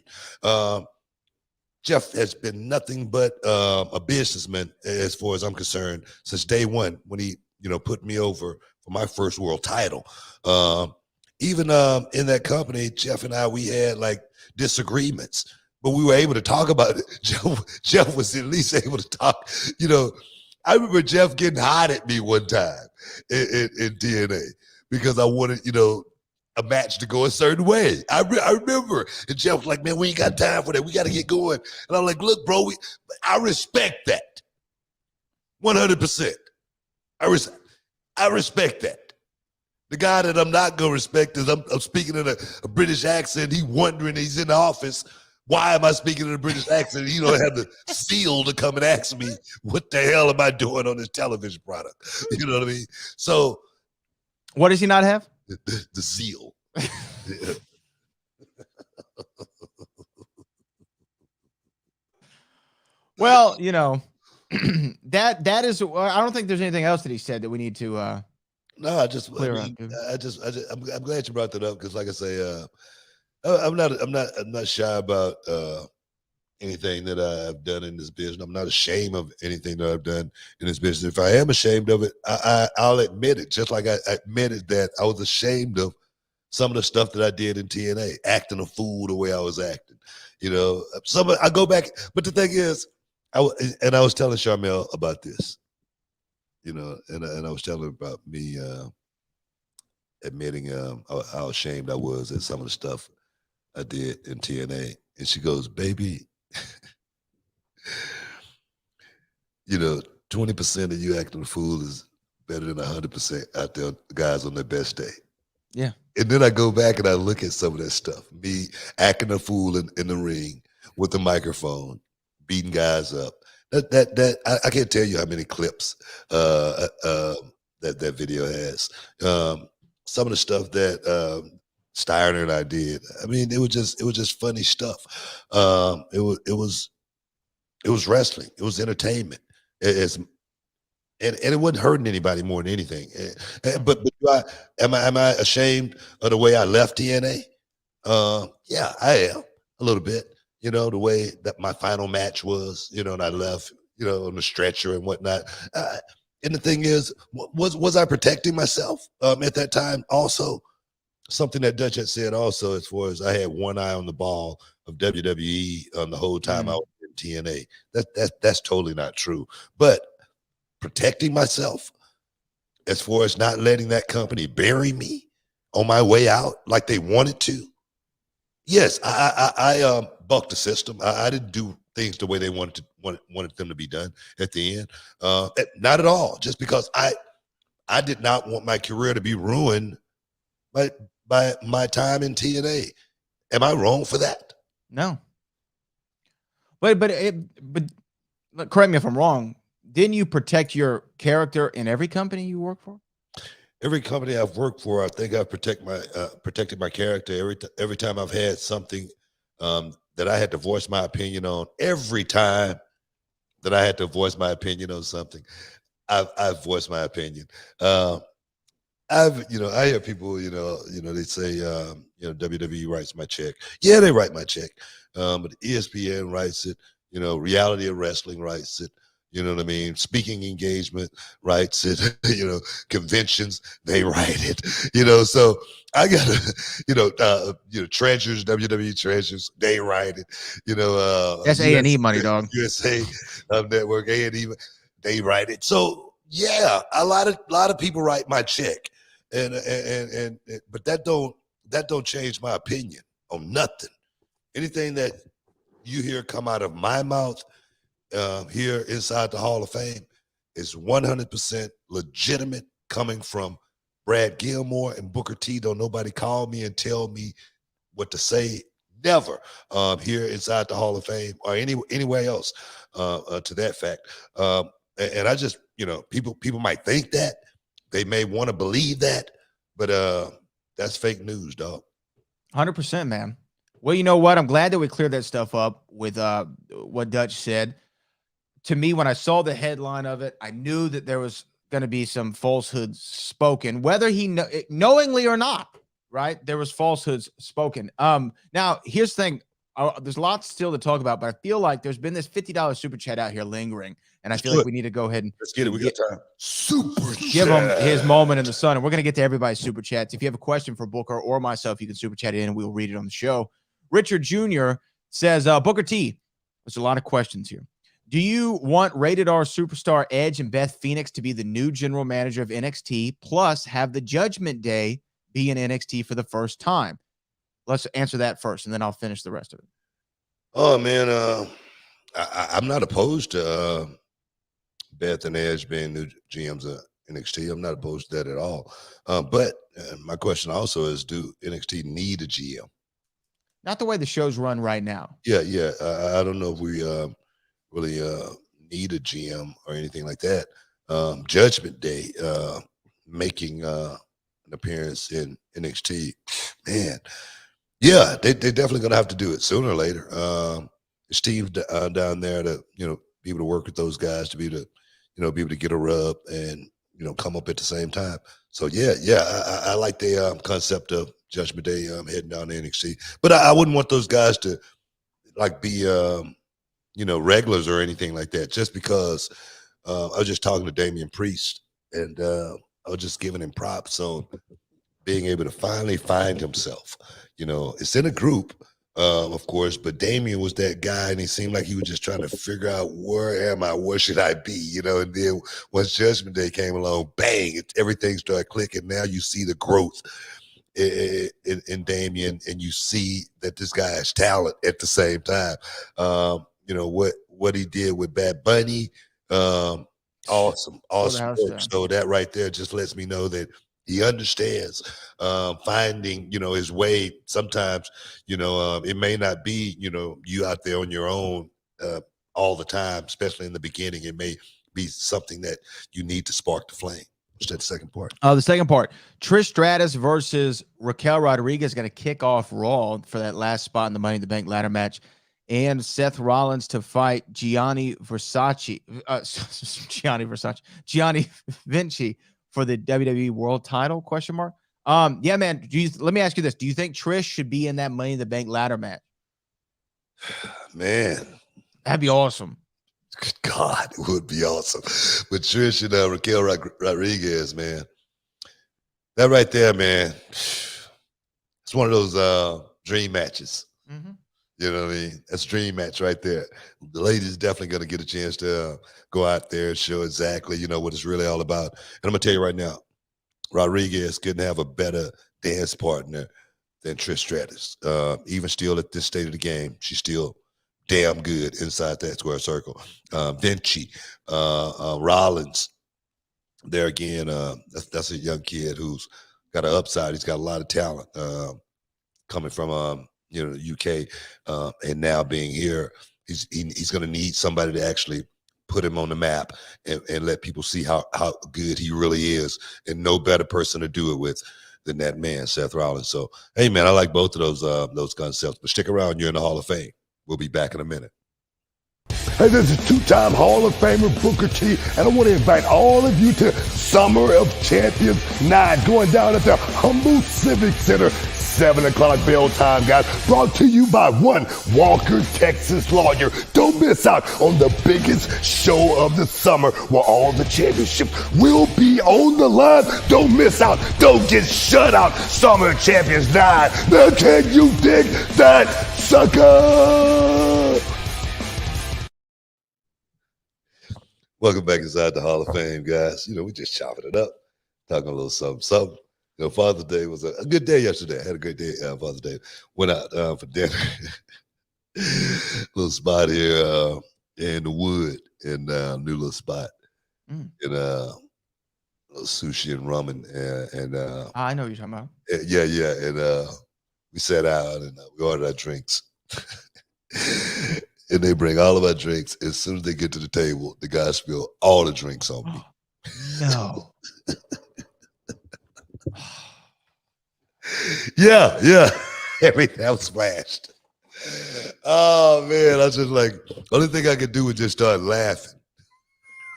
[SPEAKER 2] Jeff has been nothing but a businessman as far as I'm concerned since day one, when he, you know, put me over for my first world title. Even in that company, Jeff and I, we had like disagreements, but we were able to talk about it. Jeff was at least able to talk. You know, I remember Jeff getting hot at me one time in DNA because I wanted, you know, a match to go a certain way. I remember, and Jeff was like, "Man, we ain't got time for that. We got to get going." And I'm like, "Look, bro, I respect that 100%. I respect that. The guy that I'm not gonna respect is I'm speaking in a British accent. He wondering, he's in the office. Why am I speaking in a British accent? He don't have the seal to come and ask me, what the hell am I doing on this television product? You know what I mean? So,
[SPEAKER 3] what does he not have?
[SPEAKER 2] The seal. Yeah.
[SPEAKER 3] Well, you know, that is. I don't think there's anything else that he said that we need to.
[SPEAKER 2] No, I'm glad you brought that up, because, like I say, I'm not shy about anything that I've done in this business. I'm not ashamed of anything that I've done in this business. If I am ashamed of it, I'll admit it. Just like I admitted that I was ashamed of some of the stuff that I did in TNA, acting a fool the way I was acting. You know, I go back, but the thing is, I was telling Charmel about this. You know, and I was telling her about me admitting how ashamed I was at some of the stuff I did in TNA. And she goes, "Baby, you know, 20% of you acting a fool is better than 100% out there guys on their best day."
[SPEAKER 3] Yeah.
[SPEAKER 2] And then I go back and I look at some of that stuff. Me acting a fool in the ring with the microphone, beating guys up. That I can't tell you how many clips that video has. Some of the stuff that Steiner and I did. I mean, it was just funny stuff. It was wrestling. It was entertainment. As and it wasn't hurting anybody more than anything. But am I ashamed of the way I left TNA? Yeah, I am a little bit. You know, the way that my final match was. You know, and I left. You know, on the stretcher and whatnot. And the thing is, was I protecting myself at that time? Also, something that Dutch had said also, as far as I had one eye on the ball of WWE the whole time I was in TNA. That's totally not true. But protecting myself, as far as not letting that company bury me on my way out like they wanted to. Yes, I bucked the system. I didn't do things the way they wanted them to be done at the end. Not at all. Just because I did not want my career to be ruined by my time in TNA. Am I wrong for that?
[SPEAKER 3] No. But correct me if I'm wrong. Didn't you protect your character in every company you work for?
[SPEAKER 2] Every company I've worked for, I think I've protected my character. Every time I've had something that I had to voice my opinion on, every time that I had to voice my opinion on something, I've voiced my opinion. I hear people, they say, WWE writes my check. Yeah, they write my check. But ESPN writes it, Reality of Wrestling writes it. You know what I mean? Speaking engagement writes it, conventions, they write it, so I got treasures, WWE treasures, they write it,
[SPEAKER 3] that's A&E money, dog.
[SPEAKER 2] USA Network, A&E, they write it. So yeah, a lot of people write my check and but that don't change my opinion on nothing. Anything that you hear come out of my mouth here inside the Hall of Fame is 100% legitimate, coming from Brad Gilmore and Booker T. Don't nobody call me and tell me what to say. Never here inside the Hall of Fame or anywhere else to that fact. And I just, people might think that, they may want to believe that, but that's fake news, dog.
[SPEAKER 3] 100%, man. Well, you know what? I'm glad that we cleared that stuff up with what Dutch said. To me, when I saw the headline of it, I knew that there was going to be some falsehoods spoken, whether he knowingly or not, right? There was falsehoods spoken. Now, here's the thing. There's lots still to talk about, but I feel like there's been this $50 super chat out here lingering, and I feel like we need to go ahead and
[SPEAKER 2] let's get it. We got time. Super
[SPEAKER 3] give
[SPEAKER 2] chat.
[SPEAKER 3] him his moment in the sun, and we're going to get to everybody's super chats. If you have a question for Booker or myself, you can super chat it in, and we'll read it on the show. Richard Jr. says, Booker T, there's a lot of questions here. Do you want Rated R superstar Edge and Beth Phoenix to be the new general manager of NXT, plus have the Judgment Day be in NXT for the first time? Let's answer that first, and then I'll finish the rest of it.
[SPEAKER 2] Oh, man, I'm not opposed to Beth and Edge being new GMs of NXT. I'm not opposed to that at all. But my question also is, do NXT need a GM?
[SPEAKER 3] Not the way the show's run right now.
[SPEAKER 2] Yeah. I don't know if we really need a GM or anything like that. Judgment Day making an appearance in NXT, man. Yeah, they're definitely going to have to do it sooner or later. There's teams down there to, be able to work with those guys, to be able to get a rub and, come up at the same time. So, yeah, I like the concept of Judgment Day heading down to NXT. But I wouldn't want those guys to, be, regulars or anything like that, just because I was just talking to Damian Priest, and I was just giving him props on being able to finally find himself. It's in a group, of course, but Damian was that guy, and he seemed like he was just trying to figure out, where am I? Where should I be? And then once Judgment Day came along, bang, everything started clicking. Now you see the growth in Damian, and you see that this guy has talent at the same time. What he did with Bad Bunny, awesome. So that right there just lets me know that he understands finding, his way. Sometimes, it may not be, you out there on your own all the time, especially in the beginning. It may be something that you need to spark the flame. What's that second part?
[SPEAKER 3] The second part, Trish Stratus versus Raquel Rodriguez going to kick off Raw for that last spot in the Money in the Bank ladder match. and Seth Rollins to fight Gianni Vinci for the WWE World Title? Question mark. Yeah, man. Let me ask you this: do you think Trish should be in that Money in the Bank ladder match?
[SPEAKER 2] Man,
[SPEAKER 3] That'd be awesome.
[SPEAKER 2] good God, it would be awesome. But Trish and Raquel Rodriguez, man, that right there, man, it's one of those dream matches.
[SPEAKER 3] Mm-hmm.
[SPEAKER 2] You know what I mean? That's a dream match right there. The ladies definitely going to get a chance to go out there and show exactly, what it's really all about. And I'm going to tell you right now, Rodriguez couldn't have a better dance partner than Trish Stratus. Even still at this state of the game, she's still damn good inside that square circle. Vinci, Rollins, there again, that's a young kid who's got an upside. He's got a lot of talent coming from the UK, and now being here, he's going to need somebody to actually put him on the map and let people see how good he really is, and no better person to do it with than that man, Seth Rollins. So, hey, man, I like both of those concepts. But stick around, you're in the Hall of Fame. We'll be back in a minute.
[SPEAKER 4] Hey, this is two-time Hall of Famer Booker T, and I want to invite all of you to Summer of Champions 9, going down at the Humble Civic Center, 7 o'clock bell time, guys. Brought to you by one Walker, Texas lawyer. Don't miss out on the biggest show of the summer, where all the championships will be on the line. Don't miss out. Don't get shut out. Summer of Champions 9. Now can you dig that, sucker?
[SPEAKER 2] Welcome back inside the Hall of Fame, guys. We just chopping it up, talking a little something. Father's Day was a good day yesterday. I had a great day, Father's Day. Went out for dinner. Little spot here in the wood, in new little spot. In little sushi and ramen. And
[SPEAKER 3] I know what you're talking about.
[SPEAKER 2] Yeah. And we sat out and we ordered our drinks. And they bring all of our drinks. As soon as they get to the table, the guys spill all the drinks on me.
[SPEAKER 3] No.
[SPEAKER 2] Yeah. Everything was splashed. Oh, man. I was just like, only thing I could do was just start laughing.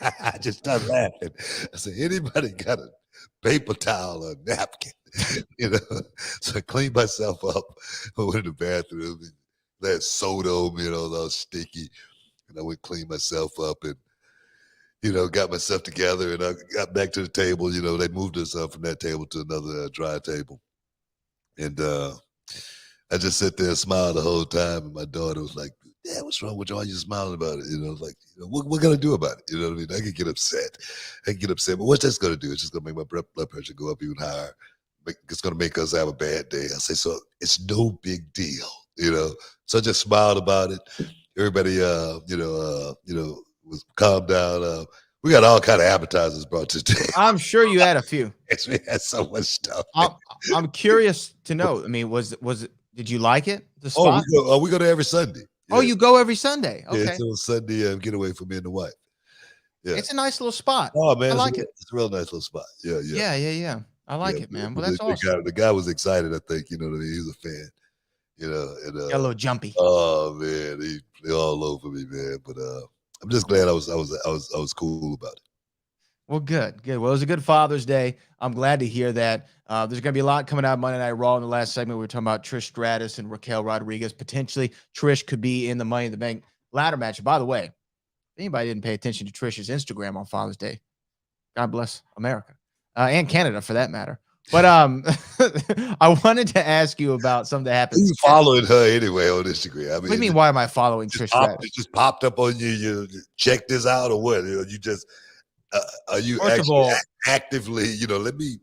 [SPEAKER 2] I just started laughing. I said, anybody got a paper towel or napkin? So I cleaned myself up. I went to the bathroom. That soda on me, all sticky. And I went clean myself up and, got myself together, and I got back to the table. They moved us up from that table to another dry table. And I just sat there and smiled the whole time. And my daughter was like, Dad, what's wrong with you? Why are you smiling about it? I was like, what we're going to do about it? You know what I mean? I can get upset. But what's that's going to do? It's just going to make my blood pressure go up even higher. It's going to make us have a bad day. I say, so it's no big deal, So I just smiled about it. Everybody, was calmed down. We got all kind of appetizers brought today.
[SPEAKER 3] I'm sure you had a few.
[SPEAKER 2] Yes, we had so much stuff.
[SPEAKER 3] I'm curious to know. I mean, was it? Did you like it? The spot?
[SPEAKER 2] We go there every Sunday. Yeah.
[SPEAKER 3] Oh, you go every Sunday. Okay,
[SPEAKER 2] yeah, it's a Sunday getaway for me and the wife. Yeah,
[SPEAKER 3] it's a nice little spot.
[SPEAKER 2] Oh man,
[SPEAKER 3] I like it.
[SPEAKER 2] It's a real nice little spot. Yeah.
[SPEAKER 3] I like it, man. Well, that's awesome.
[SPEAKER 2] The guy was excited. I think what I mean. He was a fan. And,
[SPEAKER 3] got a little jumpy.
[SPEAKER 2] Oh man, they all over me, man. But I'm just glad I was cool about it.
[SPEAKER 3] Well, good. Well, it was a good Father's Day. I'm glad to hear that. There's going to be a lot coming out Monday Night Raw in the last segment. We were talking about Trish Stratus and Raquel Rodriguez. Potentially, Trish could be in the Money in the Bank ladder match. By the way, if anybody didn't pay attention to Trish's Instagram on Father's Day, God bless America and Canada for that matter. But I wanted to ask you about something that happened.
[SPEAKER 2] You following her anyway on Instagram? I mean,
[SPEAKER 3] what do you mean? Why am I following Trish Stratus?
[SPEAKER 2] It just popped up on you. You check this out or what? You just are you
[SPEAKER 3] First actually
[SPEAKER 2] actively? Let me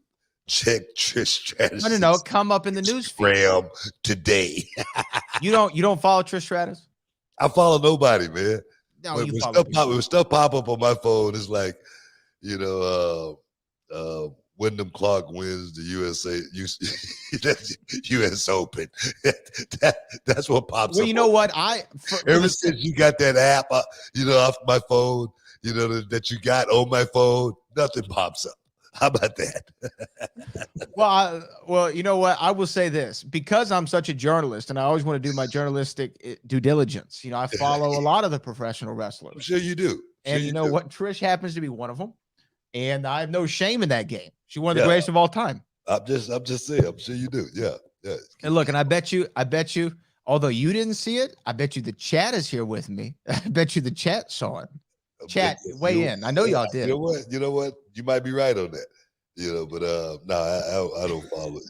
[SPEAKER 2] check Trish Stratus.
[SPEAKER 3] No. Come up in the news
[SPEAKER 2] feed today.
[SPEAKER 3] You don't follow Trish Stratus?
[SPEAKER 2] I follow nobody, man.
[SPEAKER 3] No,
[SPEAKER 2] when stuff pop up on my phone, it's like, Wyndham Clark wins the US Open. That's what pops up.
[SPEAKER 3] Well, you know what?
[SPEAKER 2] Ever since you got that app, off my phone, that you got on my phone, nothing pops up. How about that?
[SPEAKER 3] Well, you know what? I will say this, because I'm such a journalist and I always want to do my journalistic due diligence. I follow a lot of the professional wrestlers.
[SPEAKER 2] I'm sure you do.
[SPEAKER 3] And you know what? Trish happens to be one of them. And I have no shame in that game. She's one of the greatest of all time.
[SPEAKER 2] I'm just saying. I'm sure you do. Yeah.
[SPEAKER 3] And look, and I bet you, although you didn't see it, I bet you the chat is here with me. I bet you the chat saw it. Chat, weigh in. I know y'all did.
[SPEAKER 2] You know what? You might be right on that. But no, I don't follow it.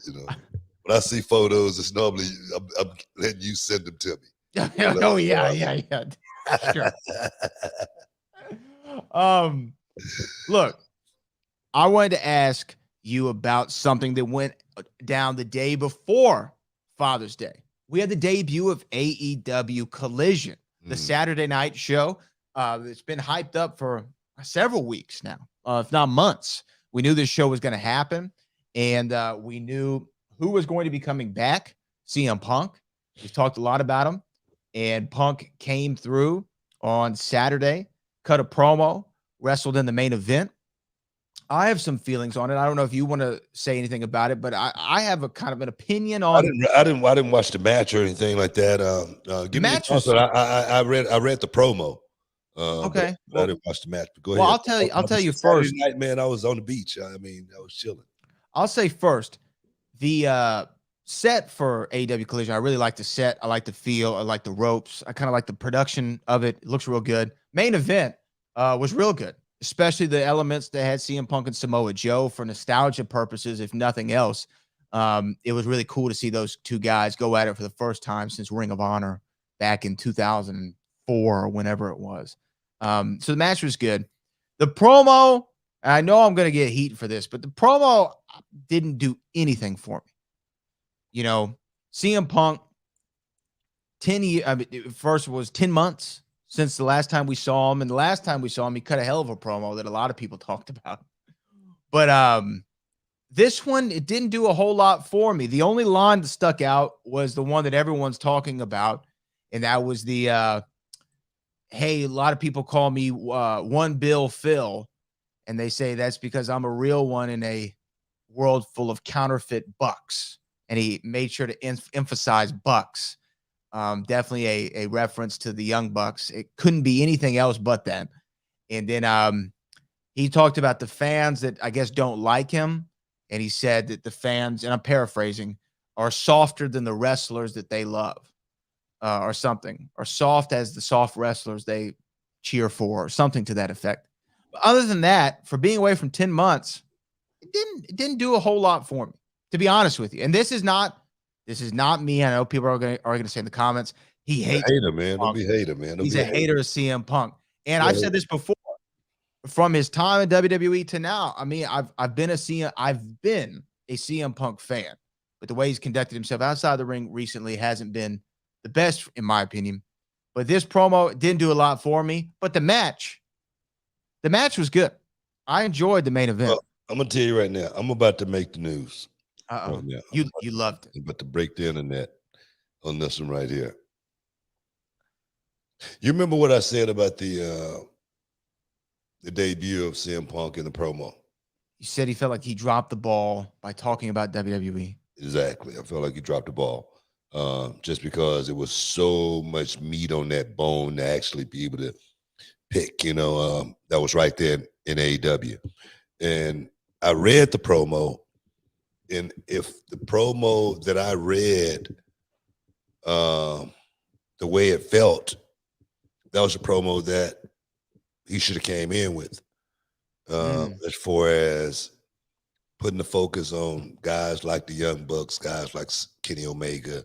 [SPEAKER 2] When I see photos, it's normally I'm letting you send them to me.
[SPEAKER 3] Oh yeah. Sure. Look, I wanted to ask you about something that went down the day before Father's Day. We had the debut of AEW Collision, the Saturday night show. It's been hyped up for several weeks now, if not months. We knew this show was going to happen, and we knew who was going to be coming back, CM Punk. We've talked a lot about him, and Punk came through on Saturday, cut a promo, wrestled in the main event. I have some feelings on it. I don't know if you want to say anything about it, but I have a kind of an opinion on.
[SPEAKER 2] I didn't watch the match or anything like that. Give me I read the promo.
[SPEAKER 3] Okay,
[SPEAKER 2] I didn't watch the match. But go ahead.
[SPEAKER 3] I'll tell you first.
[SPEAKER 2] Night, man, I was on the beach. I was chilling.
[SPEAKER 3] I'll say first, the set for AEW Collision. I really like the set. I like the feel. I like the ropes. I kind of like the production of it. It looks real good. Main event was real good, especially the elements that had CM Punk and Samoa Joe for nostalgia purposes, if nothing else. It was really cool to see those two guys go at it for the first time since Ring of Honor back in 2004 or whenever it was. So the match was good. The promo, I know I'm going to get heat for this, but the promo didn't do anything for me. CM Punk, 10 years, first was 10 months since the last time we saw him. And the last time we saw him, he cut a hell of a promo that a lot of people talked about. But this one, it didn't do a whole lot for me. The only line that stuck out was the one that everyone's talking about. And that was the, hey, a lot of people call me One Bill Phil. And they say that's because I'm a real one in a world full of counterfeit bucks. And he made sure to emphasize bucks. Definitely a reference to the Young Bucks. It couldn't be anything else but that. And then he talked about the fans that I guess don't like him. And he said that the fans, and I'm paraphrasing, are softer than the wrestlers that they love, or something, or soft as the soft wrestlers they cheer for, or something to that effect. But other than that, for being away from 10 months, it didn't do a whole lot for me, to be honest with you. And this is not me. I know people are going to say in the comments, he hates
[SPEAKER 2] hater, man. Don't be hater, man.
[SPEAKER 3] He's a hater of CM Punk. And I've said this before, from his time in WWE to now. I mean, I've been a CM Punk fan, but the way he's conducted himself outside the ring recently hasn't been the best, in my opinion. But this promo didn't do a lot for me. But the match was good. I enjoyed the main event.
[SPEAKER 2] Well, I'm gonna tell you right now, I'm about to make the news.
[SPEAKER 3] Right now. You loved it.
[SPEAKER 2] I'm about to break the internet on this one right here. You remember what I said about the debut of CM Punk in the promo?
[SPEAKER 3] You said he felt like he dropped the ball by talking about WWE.
[SPEAKER 2] Exactly. I felt like he dropped the ball. Just because it was so much meat on that bone to actually be able to pick, that was right there in AEW. And I read the promo, and if the promo that I read, the way it felt, that was a promo that he should have came in with, as far as putting the focus on guys like the Young Bucks, guys like Kenny Omega,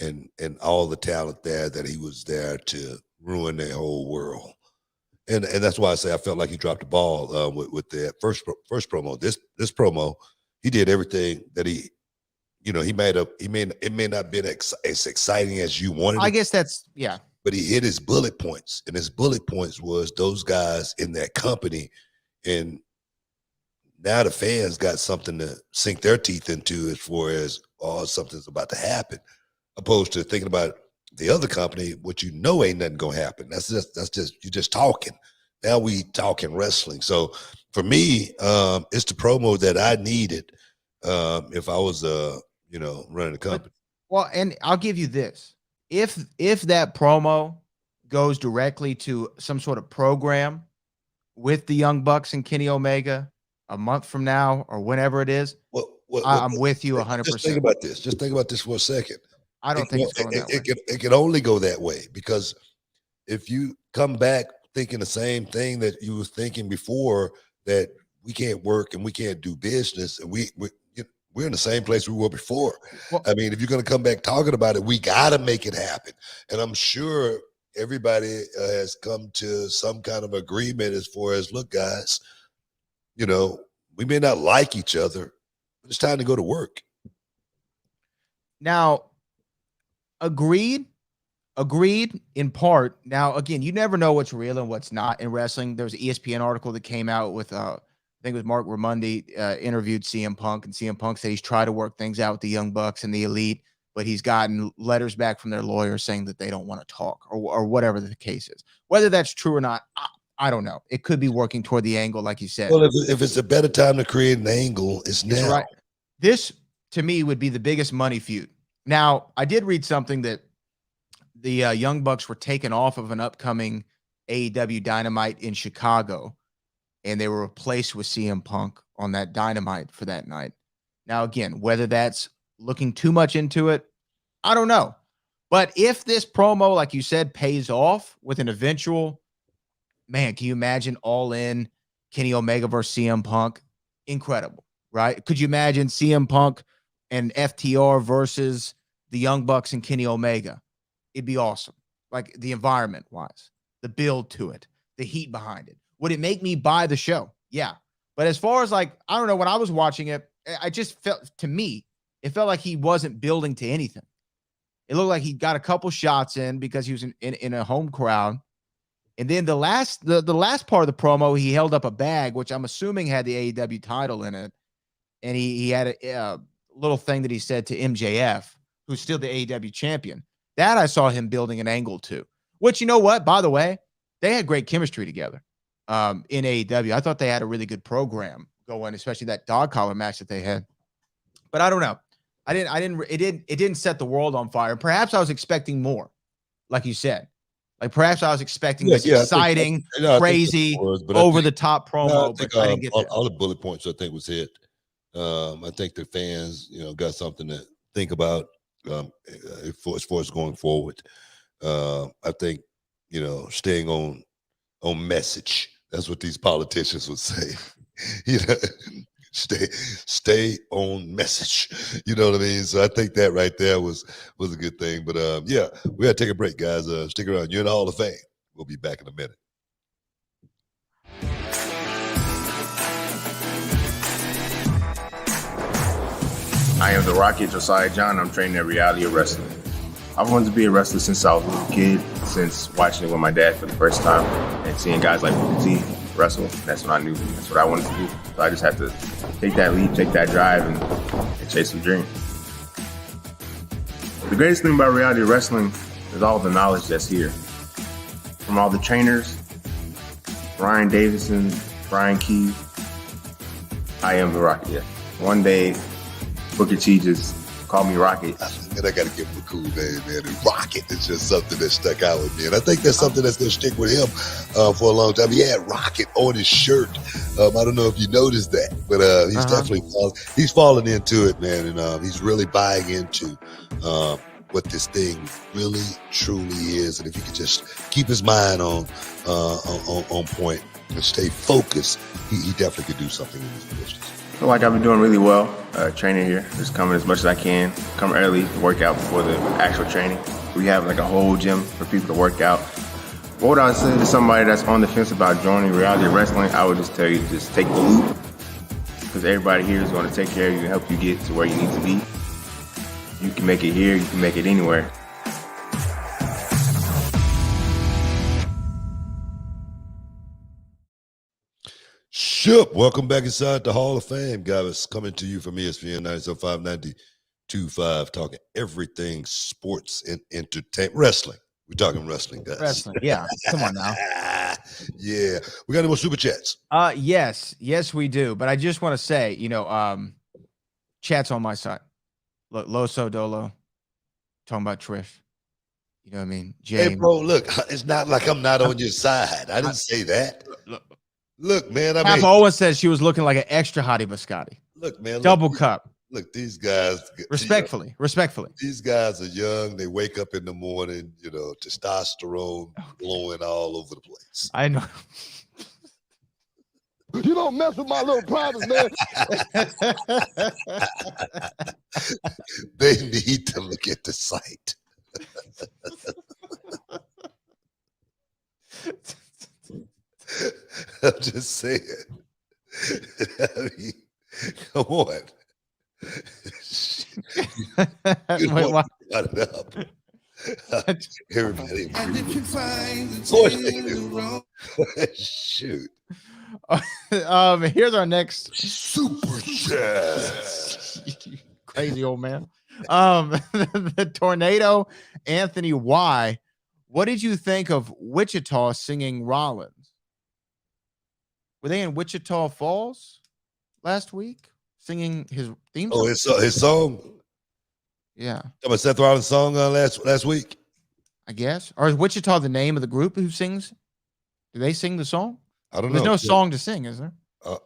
[SPEAKER 2] and all the talent there that he was there to ruin their whole world. And that's why I say I felt like he dropped the ball with that first promo. This promo, he did everything that he made up. It may not have been as exciting as you wanted.
[SPEAKER 3] I guess that's, yeah.
[SPEAKER 2] But he hit his bullet points, and his bullet points was those guys in that company. And now the fans got something to sink their teeth into as far as, something's about to happen, opposed to thinking about the other company, which ain't nothing gonna happen. That's just you're just talking. Now we talking wrestling. So for me, it's the promo that I needed if I was, running the company.
[SPEAKER 3] Well, and I'll give you this. If that promo goes directly to some sort of program with the Young Bucks and Kenny Omega a month from now or whenever it is, I'm with you 100%.
[SPEAKER 2] Just think about this. Just think about this for a second.
[SPEAKER 3] I don't think it's going that way.
[SPEAKER 2] It can only go that way, because if you come back thinking the same thing that you was thinking before, that we can't work and we can't do business, and we're in the same place we were before. Well, I mean, if you're going to come back talking about it, we got to make it happen. And I'm sure everybody has come to some kind of agreement as far as, look, guys, we may not like each other, but it's time to go to work.
[SPEAKER 3] Now, agreed in part. Now, again, you never know what's real and what's not in wrestling. There was an ESPN article that came out with, I think it was Mark Ramundi interviewed CM Punk, and CM Punk said he's tried to work things out with the Young Bucks and the Elite, but he's gotten letters back from their lawyers saying that they don't want to talk, or whatever the case is. Whether that's true or not, I don't know. It could be working toward the angle, like you said.
[SPEAKER 2] Well, if it's a better time to create an angle, it's now.
[SPEAKER 3] Right. This, to me, would be the biggest money feud. Now, I did read something that the Young Bucks were taken off of an upcoming AEW Dynamite in Chicago, and they were replaced with CM Punk on that Dynamite for that night. Now, again, whether that's looking too much into it, I don't know. But if this promo, like you said, pays off with an eventual, man, can you imagine All In, Kenny Omega versus CM Punk? Incredible, right? Could you imagine CM Punk and FTR versus the Young Bucks and Kenny Omega? It'd be awesome. Like, the environment wise, the build to it, the heat behind it. Would it make me buy the show? Yeah. But as far as, like, I don't know, when I was watching it, I just felt, to me, it felt like he wasn't building to anything. It looked like he got a couple shots in because he was in a home crowd. And then the last part of the promo, he held up a bag, which I'm assuming had the AEW title in it. And he had a little thing that he said to MJF, who's still the AEW champion. That I saw him building an angle to, which, you know what, by the way, they had great chemistry together in AEW. I thought they had a really good program going, especially that dog collar match that they had. But I don't know. It didn't set the world on fire. Perhaps I was expecting more, like you said. Like, perhaps I was expecting this exciting, crazy, over-the-top promo, but I didn't get that.
[SPEAKER 2] All the bullet points I think was hit. I think the fans, got something to think about as far as going forward. I think, staying on message. That's what these politicians would say. Stay on message. You know what I mean? So I think that right there was a good thing. But we gotta take a break, guys. Stick around. You're in the Hall of Fame. We'll be back in a minute.
[SPEAKER 5] I am the Rocket, Josiah John. I'm training at Reality of Wrestling. I've wanted to be a wrestler since I was a little kid, since watching it with my dad for the first time and seeing guys like Booker T wrestle. That's what I knew. That's what I wanted to do. So I just had to take that leap, take that drive, and chase some dreams. The greatest thing about Reality of Wrestling is all the knowledge that's here. From all the trainers, Brian Davison, Brian Key. I am the Rocket, yeah. One day, Booker T just called me Rocket.
[SPEAKER 2] And I got to give him a cool name, man. And Rocket is just something that stuck out with me. And I think that's something that's going to stick with him for a long time. He had Rocket on his shirt. I don't know if you noticed that, but he's definitely falling into it, man. And he's really buying into what this thing really, truly is. And if he could just keep his mind on point and stay focused, he definitely could do something in this business.
[SPEAKER 5] I feel like I've been doing really well training here. Just coming as much as I can. Come early to work out before the actual training. We have like a whole gym for people to work out. What I would say to somebody that's on the fence about joining Reality Wrestling, I would just tell you to just take the loop. Because everybody here is going to take care of you and help you get to where you need to be. You can make it here, you can make it anywhere.
[SPEAKER 2] Ship, welcome back inside the Hall of Fame, guys. Coming to you from ESPN 97.5, 92.5, talking everything sports and entertainment. Wrestling. We're talking wrestling, guys.
[SPEAKER 3] Wrestling, yeah. Come on now.
[SPEAKER 2] Yeah. We got any more super chats?
[SPEAKER 3] Yes, we do. But I just want to say, chat's on my side. Look, Loso Dolo talking about Trish. You know what I mean? James.
[SPEAKER 2] Hey, bro, look, it's not like I'm not on your side. I didn't say that. Look, man,
[SPEAKER 3] Pat Owen said she was looking like an extra hottie biscotti.
[SPEAKER 2] Look, man.
[SPEAKER 3] Double cup.
[SPEAKER 2] Look, these guys.
[SPEAKER 3] Respectfully.
[SPEAKER 2] These guys are young. They wake up in the morning, testosterone blowing all over the place.
[SPEAKER 3] I know.
[SPEAKER 4] You don't mess with my little private, man.
[SPEAKER 2] They need to look at the site. I'm just saying. I mean, come on.
[SPEAKER 3] Wait, what?
[SPEAKER 2] Cut it up. Everybody. Shoot.
[SPEAKER 3] Here's our next
[SPEAKER 2] super chat.
[SPEAKER 3] Crazy old man. The Tornado, Anthony Y. What did you think of Wichita singing Rollins? Were they in Wichita Falls last week singing his theme song?
[SPEAKER 2] Oh, his song?
[SPEAKER 3] Yeah.
[SPEAKER 2] About Seth Rollins' song last week?
[SPEAKER 3] I guess. Or is Wichita the name of the group who sings? Do they sing the song?
[SPEAKER 2] I don't know.
[SPEAKER 3] There's no song to sing, is there?
[SPEAKER 2] Yeah.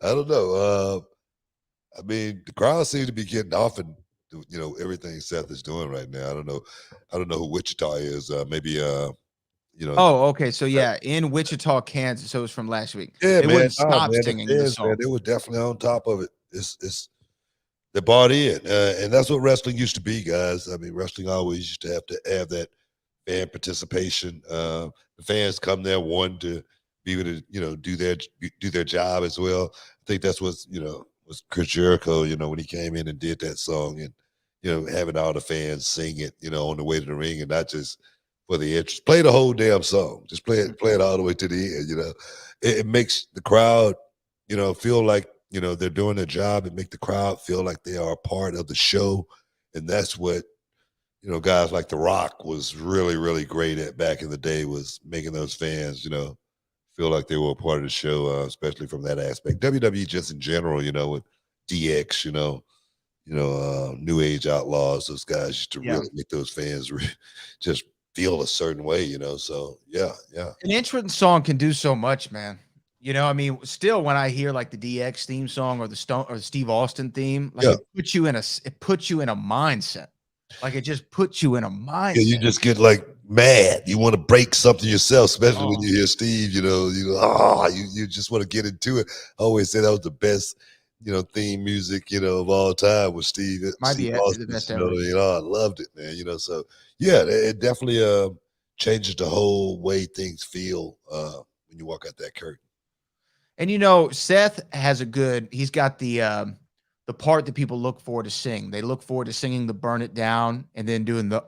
[SPEAKER 2] I don't know. I mean, the crowd seems to be getting off and everything Seth is doing right now. I don't know who Wichita is. Maybe
[SPEAKER 3] Oh, okay. So yeah, in Wichita, Kansas. So it was from last week.
[SPEAKER 2] Yeah,
[SPEAKER 3] they wouldn't stop singing the song.
[SPEAKER 2] Man, they were definitely on top of it. It's they bought in, and that's what wrestling used to be, guys. I mean, wrestling always used to have that fan participation. The fans come there wanting to be able to do their job as well. I think that's was Chris Jericho, when he came in and did that song, and having all the fans sing it, on the way to the ring, and not just for the interest. Play the whole damn song. Just play it all the way to the end. It makes the crowd, feel like they're doing their job. It makes the crowd feel like they are a part of the show, and that's what guys like The Rock was really, really great at back in the day, was making those fans, feel like they were a part of the show, especially from that aspect. WWE just in general, with DX, New Age Outlaws, those guys used to really make those fans just feel a certain way, So yeah.
[SPEAKER 3] An entrance song can do so much, man. I mean, still when I hear like the DX theme song or the Steve Austin theme, like it puts you in a mindset. Like it just puts you in a mindset.
[SPEAKER 2] Yeah, you just get like mad. You want to break something yourself, especially when you hear Steve. You just want to get into it. I always say that was the best, theme music, of all time was Steve.
[SPEAKER 3] Might
[SPEAKER 2] Steve
[SPEAKER 3] be
[SPEAKER 2] Austin,
[SPEAKER 3] the best
[SPEAKER 2] I
[SPEAKER 3] ever.
[SPEAKER 2] loved it, man. So yeah, it definitely changes the whole way things feel when you walk out that curtain.
[SPEAKER 3] And Seth has he's got the part that people look forward to sing. They look forward to singing the Burn It Down and then doing the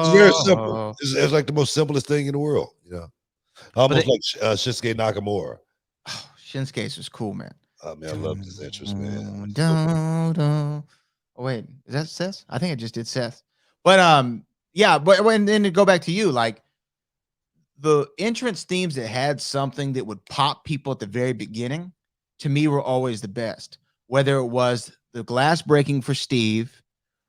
[SPEAKER 2] It's very simple. It's like the most simplest thing in the world, Almost like Shinsuke Nakamura.
[SPEAKER 3] Oh, Shinsuke's was cool, man.
[SPEAKER 2] I mean, I love his entrance, man.
[SPEAKER 3] Oh wait, is that Seth? I think I just did Seth. But then to go back to you, like the entrance themes that had something that would pop people at the very beginning, to me, were always the best. Whether it was the glass breaking for Steve,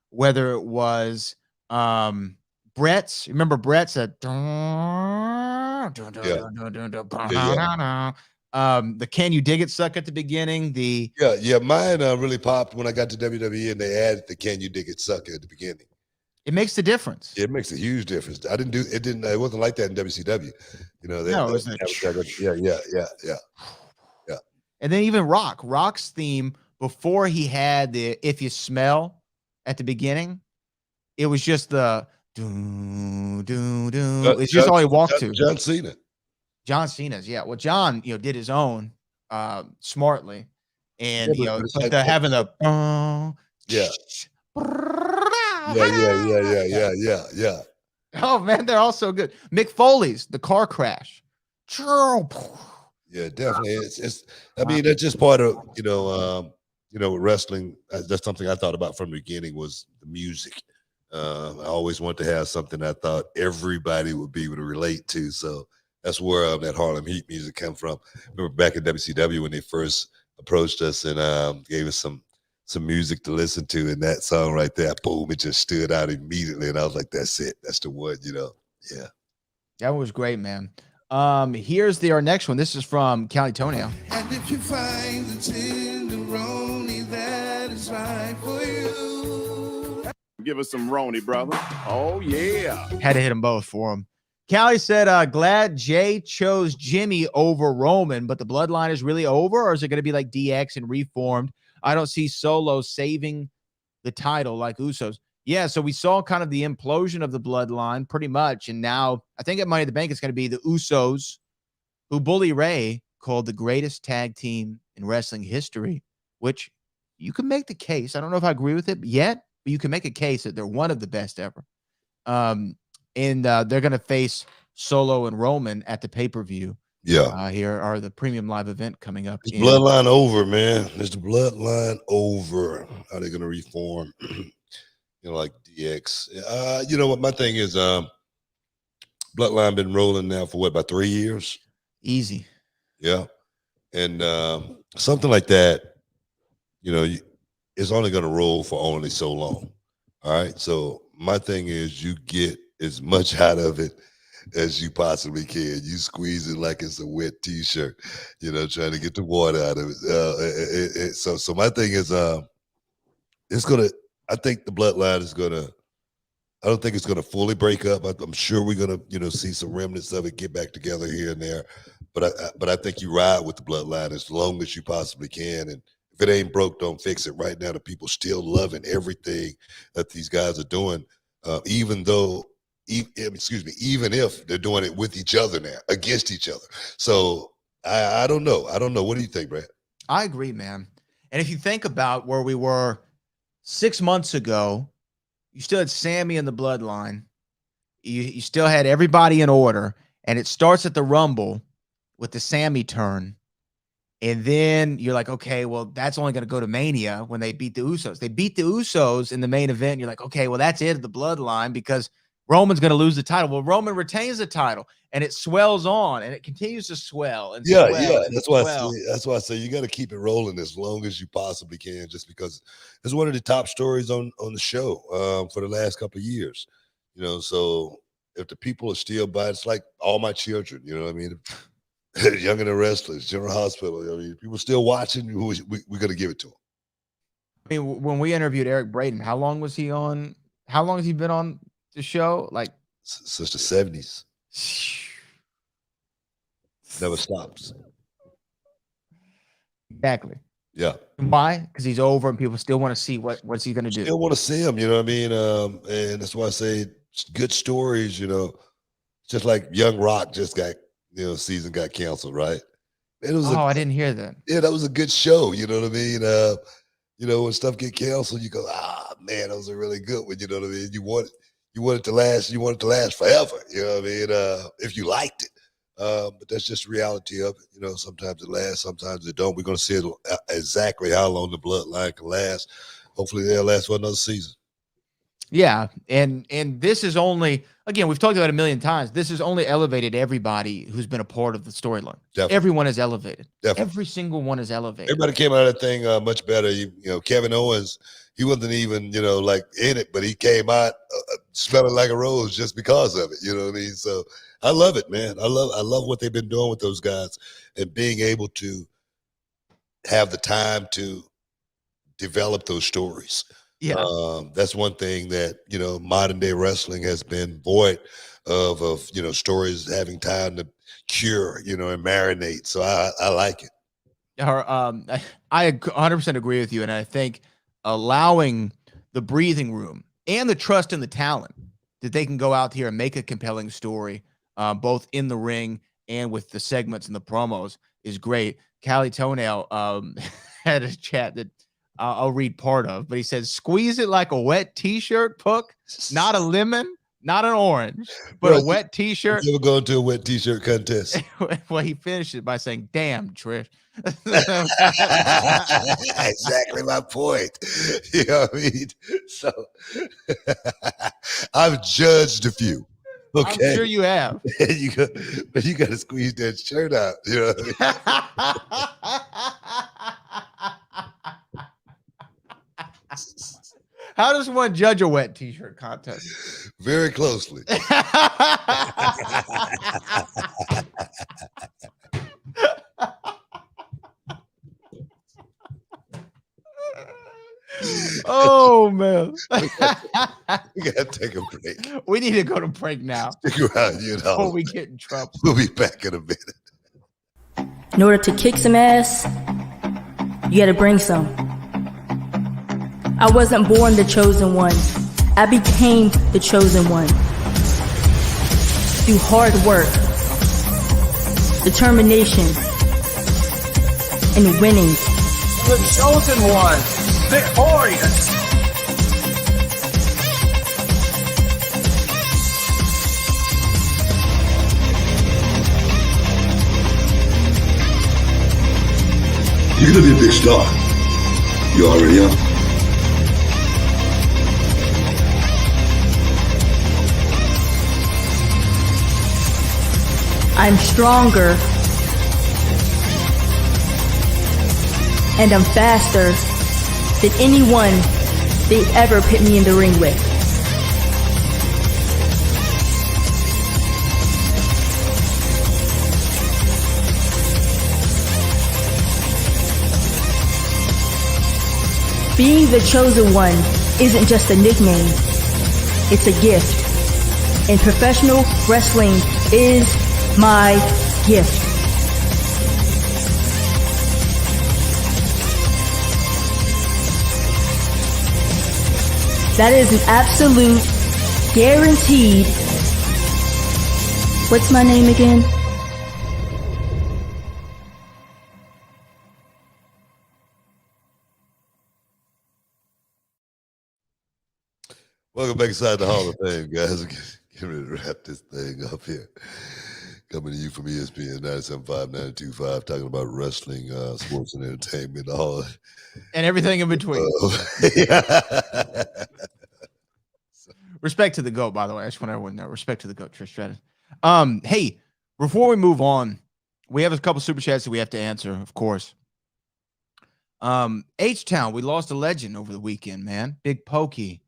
[SPEAKER 3] whether it was Brett's. Remember Brett's the Can You Dig It suck at the beginning.
[SPEAKER 2] Mine really popped when I got to WWE and they added the Can You Dig It suck at the beginning.
[SPEAKER 3] It makes the difference.
[SPEAKER 2] It makes a huge difference. It wasn't like that in WCW.
[SPEAKER 3] It was
[SPEAKER 2] yeah.
[SPEAKER 3] And then even Rock's theme, before he had the If You Smell at the beginning, it was just the do. It's just all he walked to. John Cena's, yeah. Well, John, did his own smartly. And having the
[SPEAKER 2] yeah.
[SPEAKER 3] Oh man, they're all so good. Mick Foley's The Car Crash.
[SPEAKER 2] Yeah, definitely. It's I mean, that's just part of, with wrestling, that's something I thought about from the beginning was the music. I always wanted to have something I thought everybody would be able to relate to. So that's where that Harlem Heat music came from. Remember back at WCW when they first approached us and gave us some music to listen to, and that song right there, boom, it just stood out immediately. And I was like, that's it. That's the one, Yeah.
[SPEAKER 3] That was great, man. Here's our next one. This is from Cali Toenail.
[SPEAKER 6] And if you find the tenderoni that is right for you,
[SPEAKER 1] Give us some Roni, brother. Oh, yeah.
[SPEAKER 3] Had to hit them both for him. Callie said, glad Jay chose Jimmy over Roman, but the bloodline is really over, or is it going to be like DX and reformed? I don't see Solo saving the title like Usos. Yeah, so we saw kind of the implosion of the bloodline pretty much, and now I think at Money in the Bank it's going to be the Usos, who Bully Ray called the greatest tag team in wrestling history, which you can make the case. I don't know if I agree with it yet, but you can make a case that they're one of the best ever. And they're going to face Solo and Roman at the pay-per-view.
[SPEAKER 2] Yeah.
[SPEAKER 3] Here are the premium live event coming up.
[SPEAKER 2] It's bloodline over, man. It's the bloodline over. How are they going to reform? Like DX. You know what? My thing is, bloodline been rolling now for about 3 years?
[SPEAKER 3] Easy.
[SPEAKER 2] Yeah. And something like that, it's only going to roll for only so long. All right. So my thing is you get as much out of it as you possibly can. You squeeze it like it's a wet t-shirt, trying to get the water out of it. So my thing is, I think the bloodline is I don't think it's gonna fully break up. I'm sure we're gonna, see some remnants of it get back together here and there. But I think you ride with the bloodline as long as you possibly can. And if it ain't broke, don't fix it. Right now, the people still loving everything that these guys are doing, even if they're doing it with each other now, against each other. So I don't know. What do you think, Brad?
[SPEAKER 3] I agree, man. And if you think about where we were 6 months ago, you still had Sammy in the bloodline. You still had everybody in order. And it starts at the Rumble with the Sammy turn. And then you're like, okay, well, that's only going to go to Mania when they beat the Usos. They beat the Usos in the main event. You're like, okay, well, that's it, the bloodline, because Roman's going to lose the title. Well, Roman retains the title, and it swells on, and it continues to swell. And
[SPEAKER 2] yeah.
[SPEAKER 3] That's
[SPEAKER 2] why I say you got to keep it rolling as long as you possibly can, just because it's one of the top stories on the show for the last couple of years. So if the people are still by, it's like all my children. You know what I mean? Young and the Wrestlers, General Hospital. I mean, people still watching. We're going to give it to them.
[SPEAKER 3] I mean, when we interviewed Eric Braden, how long was he on? How long has he been on the show? Like
[SPEAKER 2] since the 70s. Never stops.
[SPEAKER 3] Exactly.
[SPEAKER 2] Yeah.
[SPEAKER 3] Why? Because he's over and people still want to see what's he going to do.
[SPEAKER 2] Still want to see him, you know what I mean? And that's why I say good stories, just like Young Rock just got, season got canceled, right? It was
[SPEAKER 3] I didn't hear that.
[SPEAKER 2] Yeah, that was a good show, you know what I mean? When stuff get canceled, you go, man, that was a really good one, you know what I mean? You want it to last forever, you know what I mean? If you liked it. But that's just the reality of it. Sometimes it lasts, sometimes it don't. We're going to see exactly how long the bloodline can last. Hopefully they'll last for another season.
[SPEAKER 3] Yeah. And this is only, again, we've talked about it a million times. This has only elevated everybody who's been a part of the storyline. Everyone is elevated.
[SPEAKER 2] Definitely.
[SPEAKER 3] Every single one is elevated.
[SPEAKER 2] Everybody came out of that thing much better. Kevin Owens, he wasn't even, like in it, but he came out smelling like a rose just because of it. You know what I mean? So I love it, man. I love what they've been doing with those guys and being able to have the time to develop those stories.
[SPEAKER 3] Yeah.
[SPEAKER 2] That's one thing that, modern day wrestling has been void of stories having time to cure, and marinate. So I like it.
[SPEAKER 3] I 100% agree with you. And I think allowing the breathing room and the trust in the talent that they can go out here and make a compelling story, both in the ring and with the segments and the promos is great. Cali Toenail had a chat that I'll read part of, but he says, squeeze it like a wet t-shirt, Puck, not a lemon. not an orange, but
[SPEAKER 2] Bro,
[SPEAKER 3] a wet T-shirt.
[SPEAKER 2] You ever go into a wet T-shirt contest?
[SPEAKER 3] Well, he finished it by saying, "Damn, Trish."
[SPEAKER 2] Exactly my point. You know what I mean? So I've judged a few. Okay.
[SPEAKER 3] I'm sure you have.
[SPEAKER 2] But you got to squeeze that shirt out. You know what I mean?
[SPEAKER 3] How does one judge a wet T-shirt contest?
[SPEAKER 2] Very closely.
[SPEAKER 3] Oh man,
[SPEAKER 2] We gotta take a break.
[SPEAKER 3] we need to go to break now
[SPEAKER 2] Stick around, you know.
[SPEAKER 3] before we get in trouble.
[SPEAKER 2] We'll be back in a minute.
[SPEAKER 7] In order to kick some ass, you gotta bring some. I wasn't born the chosen one. I became the chosen one. Through hard work, determination, and winning.
[SPEAKER 8] The chosen one, victorious.
[SPEAKER 4] You're gonna be a big star. You already are.
[SPEAKER 7] I'm stronger. And I'm faster than anyone they ever put me in the ring with. Being the chosen one isn't just a nickname, it's a gift. And professional wrestling is my gift. That is an absolute guaranteed. What's my name again?
[SPEAKER 2] Welcome back inside the Hall of Fame, guys. Get ready to wrap this thing up here. Coming to you from ESPN 97.5, 92.5, talking about wrestling, sports, and entertainment, all
[SPEAKER 3] And everything in between.
[SPEAKER 2] yeah.
[SPEAKER 3] Respect to the GOAT, by the way. I just want everyone to know. Respect to the GOAT, Trish Stratus. Hey, before we move on, we have a couple super chats that we have to answer, of course. H-Town, we lost a legend over the weekend, man. Big Pokey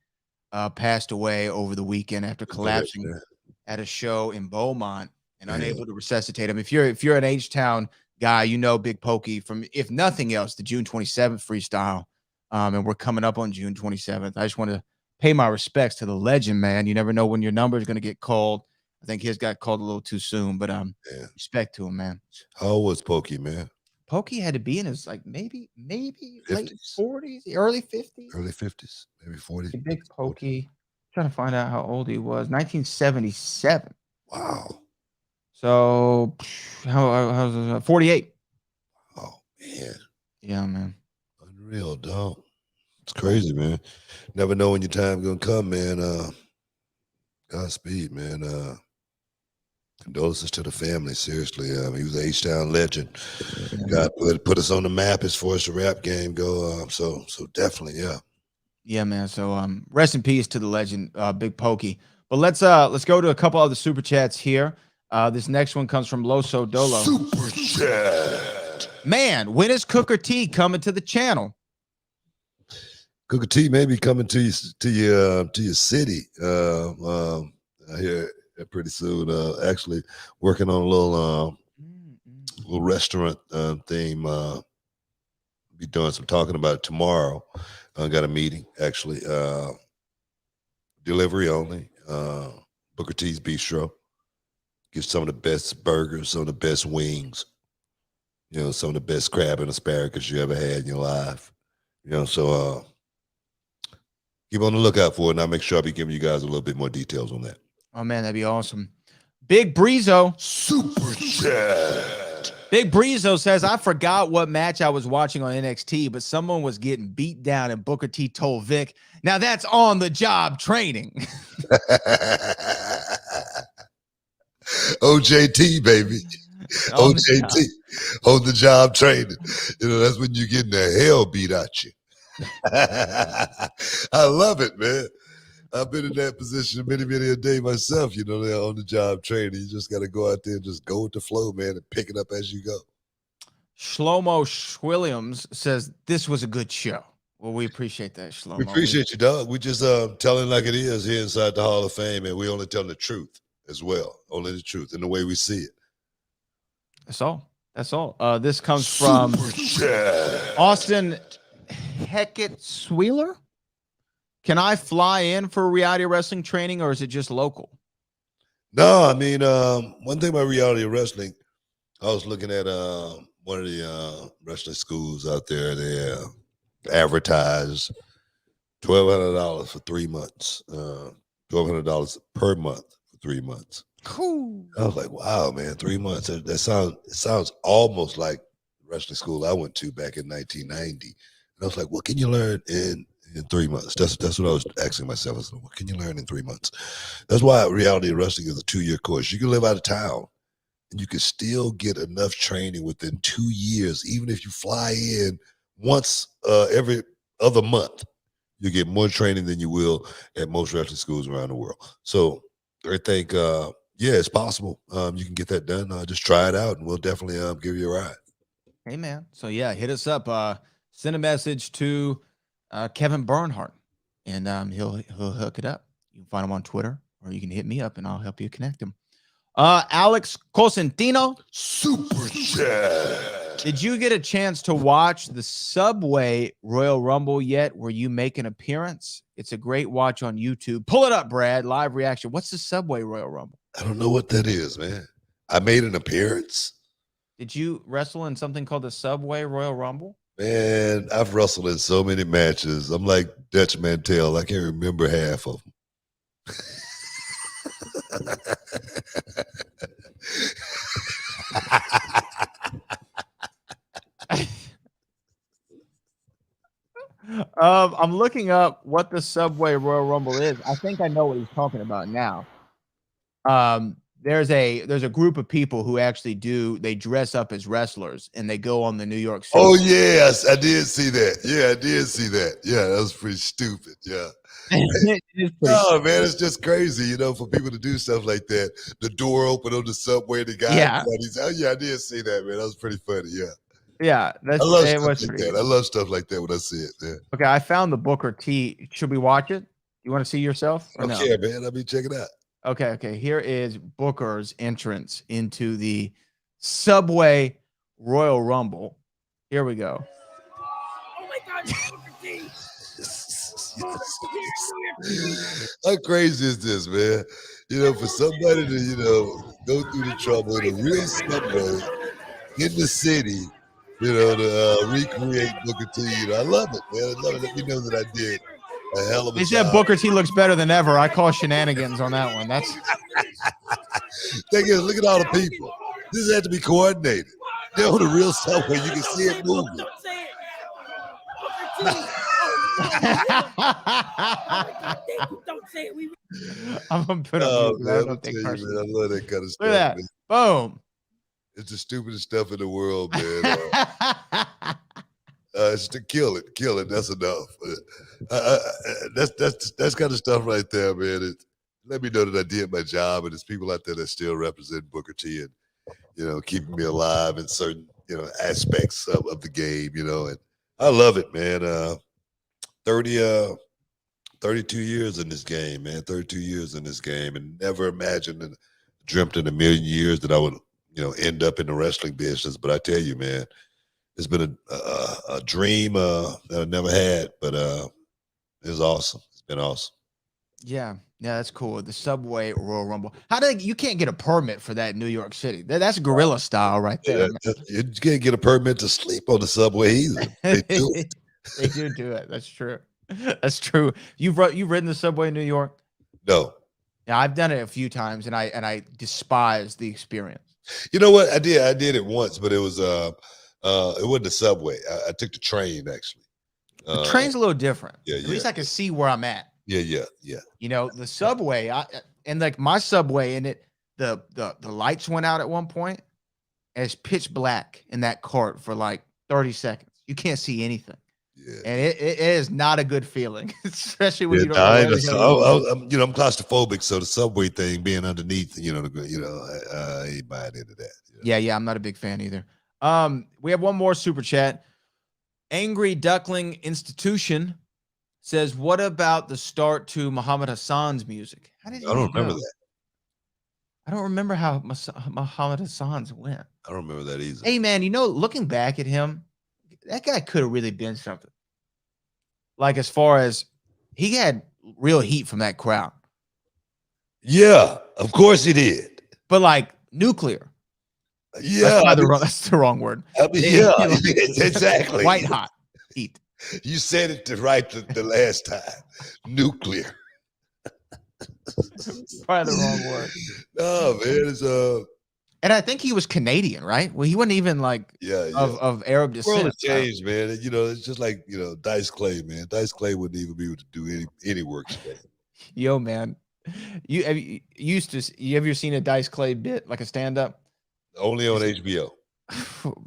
[SPEAKER 3] passed away over the weekend after collapsing at a show in Beaumont and unable to resuscitate him. If you're an H-Town guy, you know Big Pokey from, if nothing else, the June 27th freestyle. And we're coming up on June 27th. I just want to pay my respects to the legend, man. You never know when your number is going to get called. I think his got called a little too soon, but respect to him, man.
[SPEAKER 2] How old was Pokey, man?
[SPEAKER 3] Pokey had to be in his maybe
[SPEAKER 2] 50s.
[SPEAKER 3] late 40s, early 50s.
[SPEAKER 2] Early 50s, maybe 40s.
[SPEAKER 3] Big Pokey. Trying to find out how old he was. 1977.
[SPEAKER 2] Wow.
[SPEAKER 3] So how's 48?
[SPEAKER 2] Oh man.
[SPEAKER 3] Yeah, man.
[SPEAKER 2] Unreal, dog. It's crazy, man. Never know when your time gonna come, man. Godspeed, man. Condolences to the family, seriously. He was an H-Town legend. God put us on the map as far as the rap game go. So definitely, yeah.
[SPEAKER 3] Yeah, man. So rest in peace to the legend, Big Pokey. But let's go to a couple other super chats here. This next one comes from Loso Dolo.
[SPEAKER 4] Super chat.
[SPEAKER 3] Man, when is Cooker T coming to the channel?
[SPEAKER 2] Cooker T may be coming to your city here pretty soon. Actually working on a little restaurant theme. Be doing some talking about it tomorrow. Got a meeting actually. Delivery only. Booker T's Bistro. Get some of the best burgers, some of the best wings. You know, some of the best crab and asparagus you ever had in your life. You know, so keep on the lookout for it, and I'll make sure I'll be giving you guys a little bit more details on that.
[SPEAKER 3] Oh man, that'd be awesome. Big Breezo.
[SPEAKER 4] Super chat.
[SPEAKER 3] Big Breezo says, I forgot what match I was watching on NXT, but someone was getting beat down and Booker T told Vic, now that's on the job training.
[SPEAKER 2] OJT, baby.
[SPEAKER 3] On the
[SPEAKER 2] OJT. On the job training. You know, that's when you're getting the hell beat out you. I love it, man. I've been in that position many a day myself, you know, they're on the job training. You just got to go out there and just go with the flow, man, and pick it up as you go.
[SPEAKER 3] Shlomo Schwilliams says, this was a good show. Well, we appreciate that, Shlomo.
[SPEAKER 2] We appreciate you, dog. We just telling like it is here inside the Hall of Fame, and we only telling the truth as well. Only the truth and the way we see it.
[SPEAKER 3] That's all. That's all. This comes from Austin Heckett-Sweeler. Can I fly in for reality wrestling training, or is it just local?
[SPEAKER 2] No, I mean, one thing about reality wrestling, I was looking at one of the wrestling schools out there. They advertise $1,200 for 3 months, $1,200 per month for 3 months.
[SPEAKER 3] Cool.
[SPEAKER 2] I was like, wow, man, 3 months. It sounds almost like the wrestling school I went to back in 1990. And I was like, what can you learn in 3 months? That's what I was asking myself. I was like, what can you learn in 3 months? That's why reality wrestling is a 2-year course. You can live out of town and you can still get enough training within 2 years. Even if you fly in once every other month, you get more training than you will at most wrestling schools around the world. So I think, yeah, it's possible. You can get that done. Just try it out and we'll definitely give you a ride.
[SPEAKER 3] Hey, man. So, yeah, hit us up. Send a message to Kevin Bernhardt, and he'll hook it up. You can find him on Twitter, or you can hit me up, and I'll help you connect him. Alex Cosentino,
[SPEAKER 4] Super chat.
[SPEAKER 3] did you get a chance to watch the Subway Royal Rumble yet, where you make an appearance? It's a great watch on YouTube. Pull it up, Brad. Live reaction. What's the Subway Royal Rumble?
[SPEAKER 2] I don't know what that is, man. I made an appearance.
[SPEAKER 3] Did you wrestle in something called the Subway Royal Rumble?
[SPEAKER 2] Man, I've wrestled in so many matches. I'm like Dutch Mantel. I can't remember half of them.
[SPEAKER 3] I'm looking up what the Subway Royal Rumble is. I think I know what he's talking about now. There's a group of people who actually they dress up as wrestlers and they go on the New York City.
[SPEAKER 2] Oh, yes, I did see that. Yeah, I did see that. Yeah, that was pretty stupid. Yeah. No, man, it's just crazy, you know, for people to do stuff like that. The door open on the subway, the guy.
[SPEAKER 3] Yeah.
[SPEAKER 2] Oh, yeah, I did see that, man. That was pretty funny. Yeah.
[SPEAKER 3] Yeah,
[SPEAKER 2] I love stuff like that. I love stuff like that when I see it. Yeah.
[SPEAKER 3] Okay, I found the Booker T. Should we watch it? You want to see yourself?
[SPEAKER 2] Okay, man. I'll be checking it out.
[SPEAKER 3] Okay. Here is Booker's entrance into the Subway Royal Rumble. Here we go.
[SPEAKER 8] Oh my God, Booker T.
[SPEAKER 2] How crazy is this, man? You know, for somebody to, you know, go through the trouble in a real Subway in the city, you know, to recreate Booker T. You know, I love it, man. I love it. Let me know that I did a hell of a job.
[SPEAKER 3] He said Booker T looks better than ever. I call shenanigans on that one. That's
[SPEAKER 2] thing is, look at all the people. This has to be coordinated. They're on the real Subway. You can see it moving.
[SPEAKER 8] Don't say it.
[SPEAKER 3] I'm gonna put
[SPEAKER 2] Oh,
[SPEAKER 3] up.
[SPEAKER 2] man, I love that kind of stuff.
[SPEAKER 3] Look at that.
[SPEAKER 2] Man.
[SPEAKER 3] Boom.
[SPEAKER 2] It's the stupidest stuff in the world, man. It's to kill it. That's enough. That's kind of stuff right there, man. Let me know that I did my job, and there's people out there that still represent Booker T and, you know, keeping me alive in certain, you know, aspects of the game, you know, and I love it, man. 32 years in this game, man. 32 years in this game, and never imagined and dreamt in a million years that I would, you know, end up in the wrestling business. But I tell you, man, it's been a dream that I never had, but it's awesome. It's been awesome.
[SPEAKER 3] Yeah, that's cool. The Subway Royal Rumble. You can't get a permit for that in New York City? That's guerrilla style right there.
[SPEAKER 2] Yeah, you can't get a permit to sleep on the subway either. They do it.
[SPEAKER 3] They do it. That's true. That's true. You've ridden the subway in New York?
[SPEAKER 2] No.
[SPEAKER 3] Yeah, I've done it a few times, and I despise the experience.
[SPEAKER 2] You know what? I did it once, but it was it wasn't the subway. I took the train actually.
[SPEAKER 3] The train's a little different.
[SPEAKER 2] Yeah,
[SPEAKER 3] At least I can see where I'm at.
[SPEAKER 2] Yeah.
[SPEAKER 3] You know, the subway, and like my subway, and the lights went out at one point, and it's pitch black in that cart for like 30 seconds. You can't see anything.
[SPEAKER 2] Yeah.
[SPEAKER 3] And it is not a good feeling, especially when you don't
[SPEAKER 2] I'm claustrophobic, so the subway thing being underneath, I ain't buying into that.
[SPEAKER 3] Yeah, I'm not a big fan either. We have one more super chat. Angry Duckling Institution says, "What about the start to Muhammad Hassan's music?" How did
[SPEAKER 2] I don't remember that.
[SPEAKER 3] I don't remember how Muhammad Hassan's went.
[SPEAKER 2] I don't remember that either.
[SPEAKER 3] Hey man, looking back at him, that guy could have really been something. Like as far as he had real heat from that crowd.
[SPEAKER 2] Yeah, of course he did.
[SPEAKER 3] But like nuclear.
[SPEAKER 2] Yeah,
[SPEAKER 3] that's the wrong word.
[SPEAKER 2] I mean, yeah, exactly.
[SPEAKER 3] White hot heat.
[SPEAKER 2] You said it the last time. Nuclear.
[SPEAKER 3] Probably the wrong word.
[SPEAKER 2] No, man, it's
[SPEAKER 3] and I think he was Canadian, right? Well, he wasn't even like of Arab descent.
[SPEAKER 2] The world has changed, man. It's just like Dice Clay, man. Dice Clay wouldn't even be able to do any work today.
[SPEAKER 3] Yo, man, you ever seen a Dice Clay bit, like a stand up?
[SPEAKER 2] Only on HBO.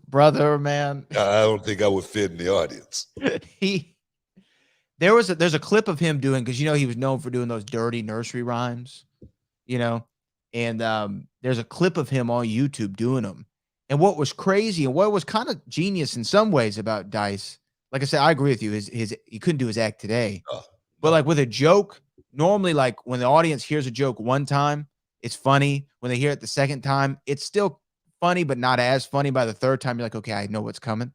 [SPEAKER 3] Brother, man.
[SPEAKER 2] I don't think I would fit in the audience.
[SPEAKER 3] There's a clip of him doing, because he was known for doing those dirty nursery rhymes, and there's a clip of him on YouTube doing them. And what was crazy and what was kind of genius in some ways about Dice, like I said, I agree with you. He couldn't do his act today, but like with a joke, normally like when the audience hears a joke one time, it's funny. When they hear it the second time, it's still funny, but not as funny. By the third time, you're like, okay, I know what's coming.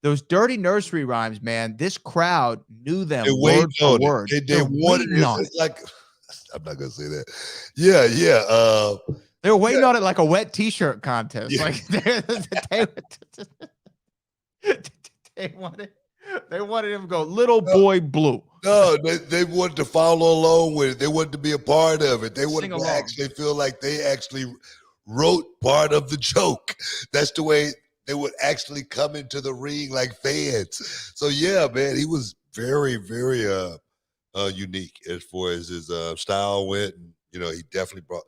[SPEAKER 3] Those dirty nursery rhymes, man, this crowd knew them word for word.
[SPEAKER 2] They wanted it. Like, I'm not gonna say that. Yeah.
[SPEAKER 3] They were waiting on it like a wet T-shirt contest. Yeah. Like they wanted him to go, Little Boy Blue.
[SPEAKER 2] No, they wanted to follow along with it. They wanted to be a part of it. They wanted to actually feel like they actually wrote part of the joke. That's the way they would actually come into the ring like fans. So yeah, man, he was very, very unique as far as his style went. And, he definitely brought.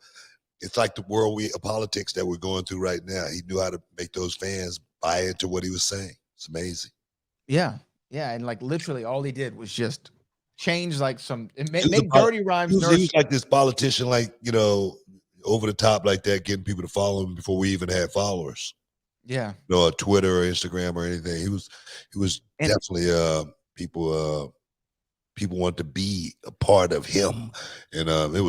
[SPEAKER 2] It's like the world of politics that we're going through right now. He knew how to make those fans buy into what he was saying. It's amazing.
[SPEAKER 3] Yeah, and like literally all he did was just change like make dirty rhymes.
[SPEAKER 2] He was like this politician, like over the top like that, getting people to follow him before we even had followers.
[SPEAKER 3] Yeah.
[SPEAKER 2] On Twitter or Instagram or anything. He was definitely people want to be a part of him. And it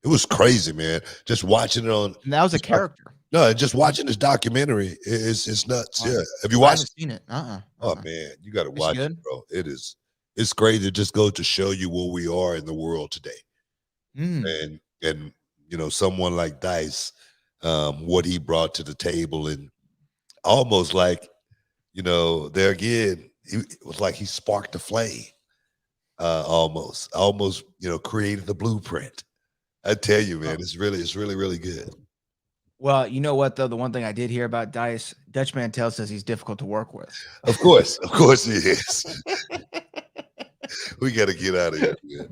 [SPEAKER 2] was crazy, man. Just watching it on.
[SPEAKER 3] And that was a character.
[SPEAKER 2] No, just watching this documentary is nuts. Yeah. Have you watched it?
[SPEAKER 3] I haven't seen it.
[SPEAKER 2] Oh man, you gotta watch it, bro. It's great. It just goes to show you where we are in the world today. And someone like Dice, what he brought to the table, and almost like, there again, it was like he sparked the flame. Almost, created the blueprint. I tell you, man, it's really, really good.
[SPEAKER 3] Well, you know what though? The one thing I did hear about Dice, Dutch Mantel says he's difficult to work with.
[SPEAKER 2] Of course he is. We got to get out of here, man.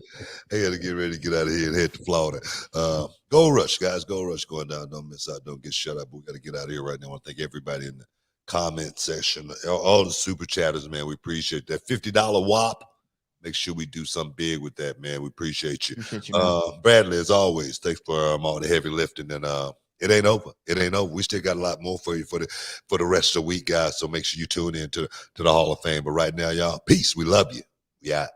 [SPEAKER 2] I got to get ready to get out of here and head to Florida. Gold Rush, guys. Gold Rush going down. Don't miss out. Don't get shut up. We got to get out of here right now. I want to thank everybody in the comment section, all the super chatters, man. We appreciate that. $50 WAP. Make sure we do something big with that, man. We appreciate you. Bradley, as always, thanks for all the heavy lifting. And it ain't over. We still got a lot more for you for the rest of the week, guys. So make sure you tune in to the Hall of Fame. But right now, y'all, peace. We love you. We out.